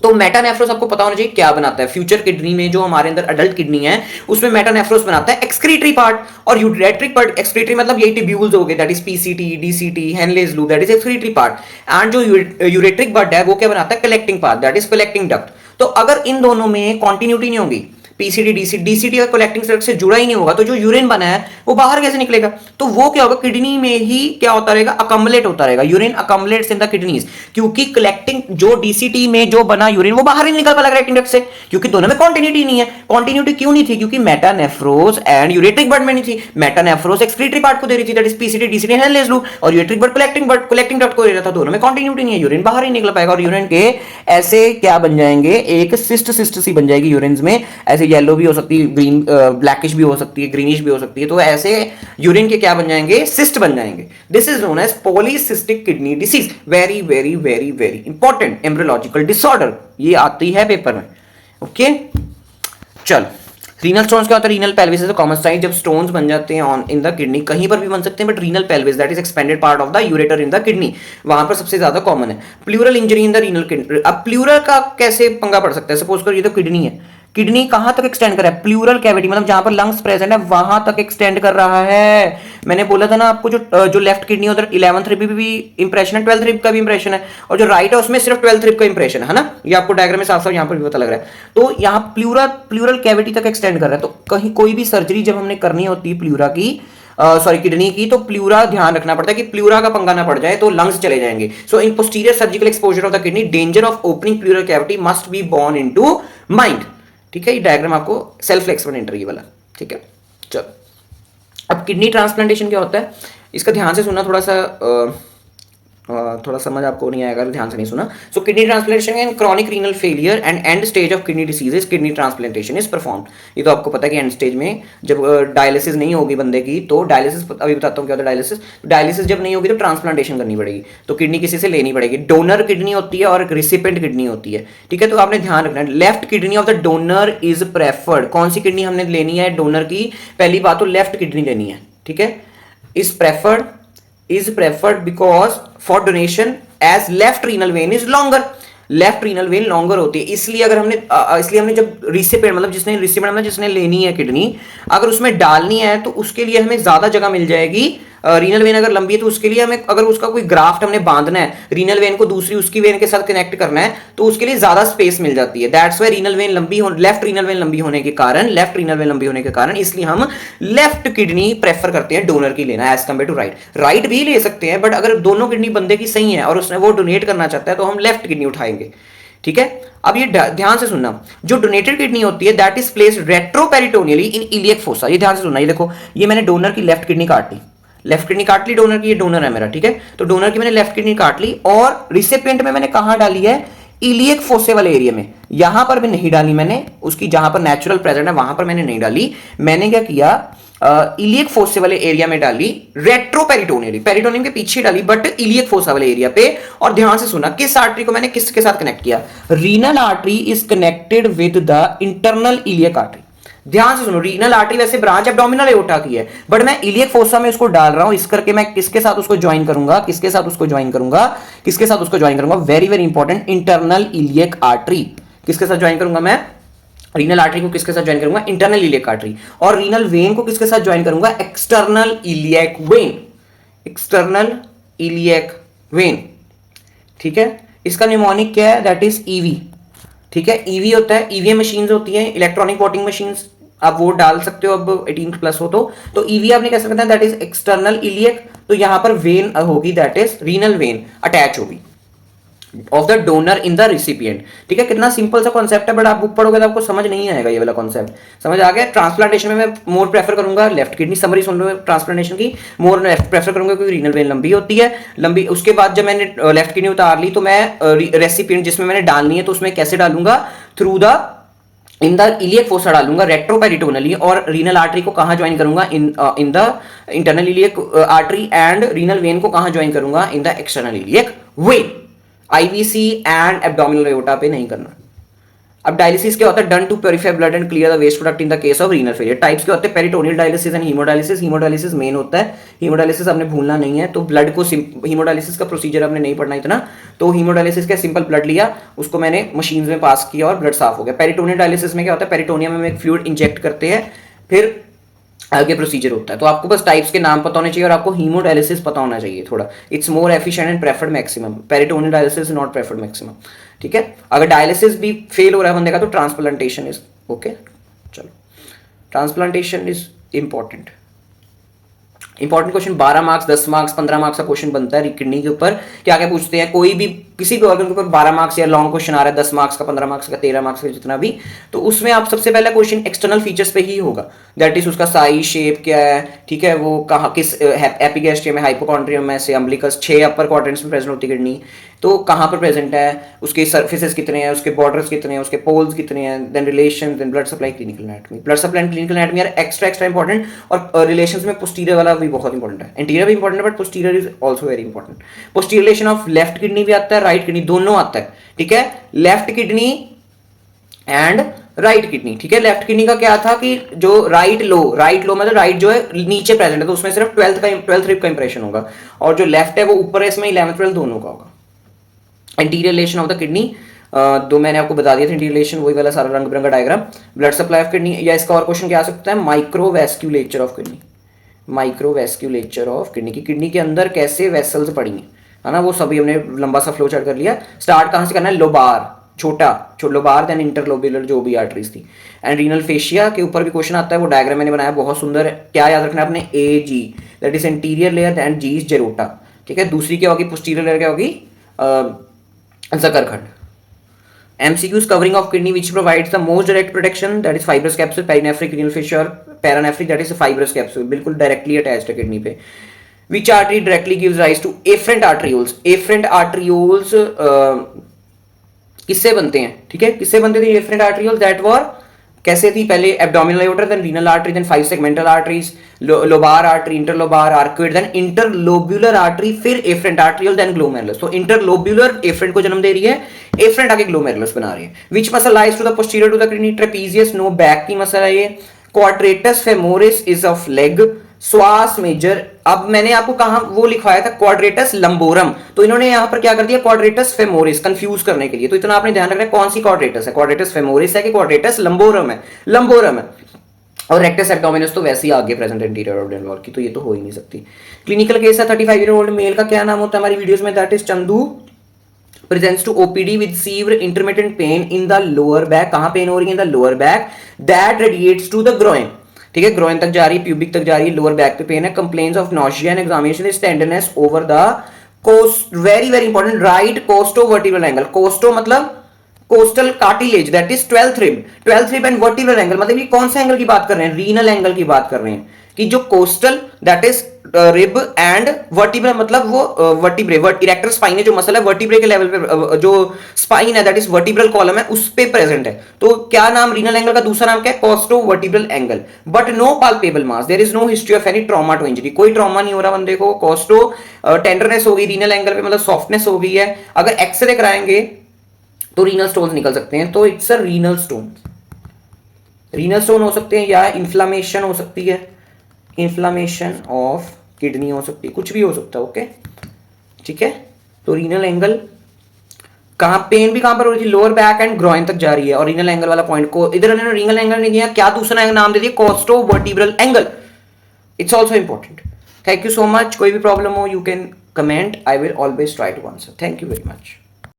तो मेटानेफ्रोस आपको पता होना चाहिए क्या बनाता है। फ्यूचर किडनी में जो हमारे अंदर अडल्ट किडनी है उसमें मेटानेफ्रोस बनाता है एक्सक्रीटरी पार्ट, और यूरेट्रिक पार्ट, एक्सक्रीटरी मतलब यही ट्यूब्यूल्स हो गए, that is PCT, DCT, Henle's loop, that is excretory part. And जो यूरेट्रिक बड है वो क्या बनाता है, collecting part, that is collecting duct. तो अगर इन दोनों में कॉन्टिन्यूटी नहीं होगी, पीसीडी डीसीटी, डीसीटी का कलेक्टिंग डक्ट से जुड़ा ही नहीं होगा, तो जो यूरिन बना है वो बाहर कैसे निकलेगा, तो वो क्या होगा, किडनी में ही क्या होता रहेगा, अकम्युलेट होता रहेगा, यूरिन अकम्युलेट्स इन द किडनीज, क्योंकि कलेक्टिंग जो डीसीटी में जो बना यूरिन वो बाहर ही निकल पाएगा कलेक्टिंग डक्ट से, क्योंकि दोनों में कॉन्टिन्यूटी नहीं है। कॉन्टिन्यूटी क्यों नहीं थी, क्योंकि मेटानेफ्रोस एंड यूरेट्रिक बड में नहीं थी। मेटानेफ्रोस एक्सक्रीटरी पार्ट को दे रही थी, that is PCD DCT Henle's loop, और यूरेट्रिक बड कलेक्टिंग डक्ट को दे रहा था। दोनों में कॉन्टिन्यूटी नहीं है, यूरिन बाहर ही निकल पाएगा, और यूरिन के ऐसे क्या बन जाएंगे, एक सिस्ट सी बन जाएगी यूरिन में, ऐसे येलो भी हो सकती है, ग्रीन ब्लैकिश भी हो सकती है, ग्रीनिश भी हो सकती है। तो ऐसे यूरिन के क्या बन जाएंगे, सिस्ट बन जाएंगे। This is known as polycystic kidney disease. Very very very very important embryological disorder, ये आती है पेपर में, ओके। चलो रीनल स्टोन्स क्या होता है, renal pelvis is a common site. जब स्टोन्स बन जाते हैं ऑन इन द किडनी, कहीं पर भी बन सकते हैं, but renal pelvis that is expanded part of the ureter in the kidney, वहां पर सबसे ज्यादा कॉमन है। Plural injury in the renal kidney, अब प्लूरल का कैसे पंगा पड़ सकता है, सपोज करो ये तो किडनी है, किडनी कहां तक एक्सटेंड कर रहा है, प्लूरल कैविटी मतलब जहां पर लंग्स प्रेजेंट है वहां तक एक्सटेंड कर रहा है। मैंने बोला था ना आपको, जो लेफ्ट किडनी उधर 11th रिब भी इंप्रेशन है, 12th रिब का भी इंप्रेशन है, और जो राइट है उसमें सिर्फ 12th रिब का इंप्रेशन है ना, ये आपको डायग्राम में साफ साफ यहां पर भी पता लग रहा है। तो यहां प्लूरल कैविटी तक एक्सटेंड कर रहा है। तो कहीं कोई भी सर्जरी जब हमने करनी होती है प्लूरा की, सॉरी किडनी की, तो प्लूरा ध्यान रखना पड़ता है कि प्लूरा का पंगा ना पड़ जाए तो लंग्स चले जाएंगे। So in posterior surgical exposure of the kidney, danger of opening pleural cavity must be borne into mind, ठीक है। ये डायग्राम आपको सेल्फ एक्सप्लेनेटरी वाला, ठीक है। चलो अब किडनी ट्रांसप्लांटेशन क्या होता है, इसका ध्यान से सुनना, थोड़ा समझ आपको नहीं आएगा, ध्यान से नहीं सुना। सो kidney transplantation and chronic renal failure and and stage of kidney diseases, kidney transplantation is performed. ये तो आपको पता है कि एंड स्टेज में जब डायलिसिस नहीं होगी बंदे की, तो डायलिसिस, अभी बताता हूँ क्या होता है डायलिसिस। डायलिसिस जब नहीं होगी तो ट्रांसप्लांटेशन करनी पड़ेगी, तो किडनी किसी से लेनी पड़ेगी। डोनर किडनी होती है और एक रिसिपेंट किडनी होती है, ठीक है। तो आपने ध्यान रखना है, left kidney of the donor is preferred. कौन सी किडनी हमने लेनी है डोनर की, पहली बात तो लेफ्ट किडनी लेनी है, ठीक है। Is preferred because for donation as left renal vein is longer. Left renal vein longer होती है, इसलिए अगर हमने जब रिसिपिएंट मतलब जिसने लेनी है किडनी, अगर उसमें डालनी है तो उसके लिए हमें ज्यादा जगह मिल जाएगी। रीनल वेन अगर लंबी है तो उसके लिए हमें, अगर उसका कोई ग्राफ्ट हमने बांधना है, रीनल वेन को दूसरी उसकी वेन के साथ कनेक्ट करना है, तो उसके लिए ज्यादा स्पेस मिल जाती है। That's why renal vein left renal when लंबी होने के कारण इसलिए हम लेफ्ट किडनी प्रेफर करते हैं डोनर की लेना एज कम्पेयर टू राइट भी ले सकते हैं, बट अगर दोनों किडनी बंदे की सही है और उसने वो डोनेट करना चाहता है तो हम लेफ्ट किडनी उठाएंगे। ठीक है, अब ये ध्यान से सुनना, जो डोनेटेड किडनी होती है that is placed retroperitoneally in iliac fossa. ये ध्यान से सुनना, ये देखो, ये मैंने डोनर की लेफ्ट किडनी काट ली डोनर की, ये डोनर है मेरा। ठीक है, तो डोनर की मैंने लेफ्ट किडनी काट ली और रिसिपिएंट में मैंने कहां डाली है, इलियक फोसे वाले एरिया में। यहां पर भी नहीं डाली मैंने, उसकी जहां पर नेचुरल प्रेजेंट है वहां पर मैंने नहीं डाली। मैंने क्या किया, इलियक फोसे वाले एरिया में डाली, रेट्रोपेरिटोनियली, पेरिटोनियम के पीछे डाली बट इलियक फोसा वाले एरिया पे। और ध्यान से सुना, किस आर्टरी को मैंने किसके साथ कनेक्ट किया, renal artery is connected with the internal iliac artery. ध्यान से सुनो, रीनल आर्टरी वैसे ब्रांच एब्डोमिनल एओर्टा की है, बट मैं इलियक फोसा में उसको डाल रहा हूं, इस करके मैं किसके साथ उसको ज्वाइन करूंगा, very very important, internal iliac artery. किसके साथ ज्वाइन करूंगा मैं, रीनल आर्टरी को किसके साथ ज्वाइन करूंगा, इंटरनल इलियक आर्टरी। और रीनल वेन को किसके साथ ज्वाइन करूंगा, एक्सटर्नल इलियक वेन। ठीक है, इसका निमोनिक क्या है, दैट इज ईवी। ठीक है, ईवी होता है, ईवीएम मशीन्स होती हैं, इलेक्ट्रॉनिक वोटिंग मशीन्स, आप वो डाल सकते हो अब 18 प्लस हो तो ईवी आपने कैसे करना है, दैट इज एक्सटर्नल इलियक। तो यहां पर वेन होगी, that is renal vein attach होगी of the donor in the recipient. ठीक है, कितना सिंपल सा कॉन्सेप्ट है, बट आप बुक पढ़ोगे तो आपको समझ नहीं आएगा ये वाला कॉन्सेप्ट। समझ आ गया। ट्रांसप्लांटेशन में मैं मोर प्रेफर करूंगा लेफ्ट किडनी, समरी सुन लो ट्रांसप्लांटेशन की, मोर प्रेफर करूंगा क्योंकि रीनल वेन लंबी होती है, लंबी। उसके बाद जब मैंने लेफ्ट किडनी उतार ली तो मैं रेसिपिएंट जिसमें मैंने डालनी है तो उसमें कैसे डालूंगा, through the in the iliac fossa डालूंगा रेट्रोपेरिटोनली, और रीनल आर्टरी को कहां ज्वाइन करूंगा, in the internal iliac artery, and renal vein को कहां ज्वाइन करूंगा, in the external iliac vein. IVC and abdominal aorta पे नहीं करना। अब डायलिसिस क्या होता है, done to purify blood and clear the waste product in the case of renal failure. Types क्या होते हैं, peritoneal dialysis and haemodialysis. Haemodialysis main होता है, हीमोडायलिसिस आपने भूलना नहीं है, तो ब्लड को हीमोडायलिसिस का प्रोसीजर आपने नहीं पढ़ना इतना, तो हीमोडायलिसिस का सिंपल ब्लड लिया, उसको मैंने मशीन में पास किया और ब्लड साफ हो गया। पेरिटोनियल डायलिसिस में क्या होता है, पेरिटोनियम में एक फ्लूइड इंजेक्ट करते हैं, फिर आगे प्रोसीजर होता है। तो आपको बस टाइप्स के नाम पता होने चाहिए और आपको हीमोडायलिसिस पता होना चाहिए थोड़ा। It's more efficient and preferred maximum, peritoneal dialysis not preferred maximum. ठीक है, अगर डायलिसिस भी फेल हो रहा है बंदे का तो ट्रांसप्लांटेशन इज ओके। चलो, transplantation is important question, 12 marks, 10 marks, 15 marks का क्वेश्चन बनता है किडनी के ऊपर। क्या क्या पूछते हैं, कोई भी किसी भी ऑर्गन के ऊपर 12 मार्क्स या लॉन्ग क्वेश्चन आ रहा है, 10 मार्क्स का, 15 मार्क्स का, 13 मार्क्स का, जितना भी, तो उसमें आप सबसे पहला क्वेश्चन एक्सटर्नल फीचर्स पे ही होगा, दैट इज उसका साइज, शेप क्या है। ठीक है, वो कहाँ, किस एपिगैस्ट्रियम में, हाइपोकॉन्ड्रियम में से, अम्बिलिकस, 6 अपर क्वाड्रेंट्स में प्रेजेंट होती है किडनी, तो कहाँ पर प्रेजेंट है, उसके सर्फेसेस कितने हैं, उसके बॉर्डर्स कितने हैं, उसके पोल्स कितने हैं, then relation, then blood supply, clinical anatomy. Blood supply and clinical anatomy यार एक्स्ट्रा इंपॉर्टेंट, और रिलेशंस में पोस्टीरियर वाला भी बहुत इंपॉर्टेंट है, इंटीरियर भी इंपॉर्टेंट है but posterior is also very important. Posterior relation of left kidney भी आता है, राइट किडनी, दोनों आता है। ठीक है, left kidney and right kidney. ठीक है, लेफ्ट किडनी का क्या था कि जो राइट लो मतलब राइट जो है नीचे प्रेजेंट है, तो उसमें सिर्फ 12th रिब का इंप्रेशन होगा, और जो लेफ्ट है वो ऊपर है, इसमें 11th 12th दोनों का होगा। Interior relation of the kidney, दो मैंने आपको बता दिया था, इंटीरियर रिलेशन वही वाला सारा रंग बिरंगा diagram. Blood supply of kidney, या इसका और क्वेश्चन क्या आ सकता है, माइक्रोवैस्क्यूलेचर ऑफ किडनी, माइक्रोवैस्क्यूलेचर ऑफ किडनी की, किडनी के अंदर कैसे वेसल्स पड़ी हैं, है ना, वो सभी हमने लंबा सा फ्लो चार्ट कर लिया। स्टार्ट कहाँ से करना है, लोबार, छोटा लोबार, देन इंटरलोब्यूलर जो भी आर्टरीज थी, एंड रीनल फेशिया के ऊपर भी क्वेश्चन आता है, वो डायग्राम मैंने बनाया बहुत सुंदर है। क्या याद रखना है आपने, A G, that is interior layer, and G is Gerota. ठीक है, दूसरी क्या होगी, पोस्टीरियर लेयर क्या होगी, Zuckerkandl. MCQs covering of kidney which provides the most direct protection, that is fibrous capsule, perinephric, renal fissure, paranephric, that is fibrous capsule, बिल्कुल directly attached है kidney पे। Which artery directly gives rise to afferent arterioles? Afferent arterioles किससे बनते हैं, ठीक है, किससे बनते थे afferent arterioles? That were कैसे थी, पहले abdominal aorta, then renal artery, then 5 segmental arteries, lobar artery, interlobar, arcuate, then interlobular artery, फिर एफरेंट आर्टरियल, देन ग्लोमेरुलस। तो इंटरलोब्यूलर एफरेंट को जन्म दे रही है, एफरेंट आगे ग्लोमेरुलस बना रही है। Which muscle lies to the posterior to the kidney, trapezius, no back की मसल है ये। Quadratus femoris is of leg, psoas major. अब मैंने आपको कहा वो लिखवाया था क्वाड्रेटस लंबोरम, तो इन्होंने यहां पर क्या कर दिया क्वाड्रेटस फेमोरिस, कंफ्यूज करने के लिए। तो इतना आपने ध्यान रखना है कौन सी क्वाड्रेटस है, क्वाड्रेटस फेमोरिस है कि क्वाड्रेटस लंबोरम है, लंबोरम है। और रेक्टस एब्डोमिनस तो वैसे ही आगे प्रेजेंट एंटीरियर ऑर्बिटल वॉल की, तो ये तो हो ही नहीं सकती। क्लिनिकल केस है 35-year-old मेल का, क्या नाम होता है हमारी वीडियोस में, that is Chandu. presents to OPD with severe intermittent pain in the lower back, कहां पेन हो रही है, in the lower back, that radiates to the groin, ठीक है, ग्रोइन तक जा रही है, प्यूबिक तक जा रही है, लोअर बैक पे पेन है, complains of nausea and examination is tenderness over the coast, very very important, right costovertebral angle, costo मतलब costal cartilage, that is 12th rib, 12th rib and vertebral angle, मतलब ये कौन से angle की बात कर रहे हैं, रीनल एंगल की बात कर रहे हैं, कि जो coastal that is rib end vertebral मतलब वो वर्टिब्रे, इरेक्टर स्पाइन है जो मसल है, वर्टिब्रे के लेवल पे जो स्पाइन है दैट इज वर्टिब्रल कॉलम है उस पे प्रेजेंट है। तो क्या नाम रीनल एंगल का दूसरा नाम क्या है, costovertebral angle, but no palpable mass, there is no history of any trauma to injury, कोई ट्रॉमा नहीं हो रहा बंदे को, कोस्टो टेंडरनेस हो गई रीनल एंगल पे, मतलब सॉफ्टनेस हो गई है, अगर एक्सरे कराएंगे तो रीनल स्टोन्स निकल सकते हैं, तो it's a renal stone, renal stone हो सकते हैं या इन्फ्लामेशन हो सकती है, इन्फ्लामेशन ऑफ किडनी हो सकती है, कुछ भी हो सकता है, ओके ठीक है। तो रीनल एंगल कहां, पेन भी कहां पर हो रही थी, लोअर बैक एंड ग्रोइन तक जा रही है, और रीनल एंगल वाला पॉइंट को इधर इन्होंने रीनल एंगल नहीं दिया, क्या दूसरा नाम दे दिया, costovertebral angle, it's also important. Thank you so much, कोई भी प्रॉब्लम हो you can comment, I will always try to answer, thank you very much.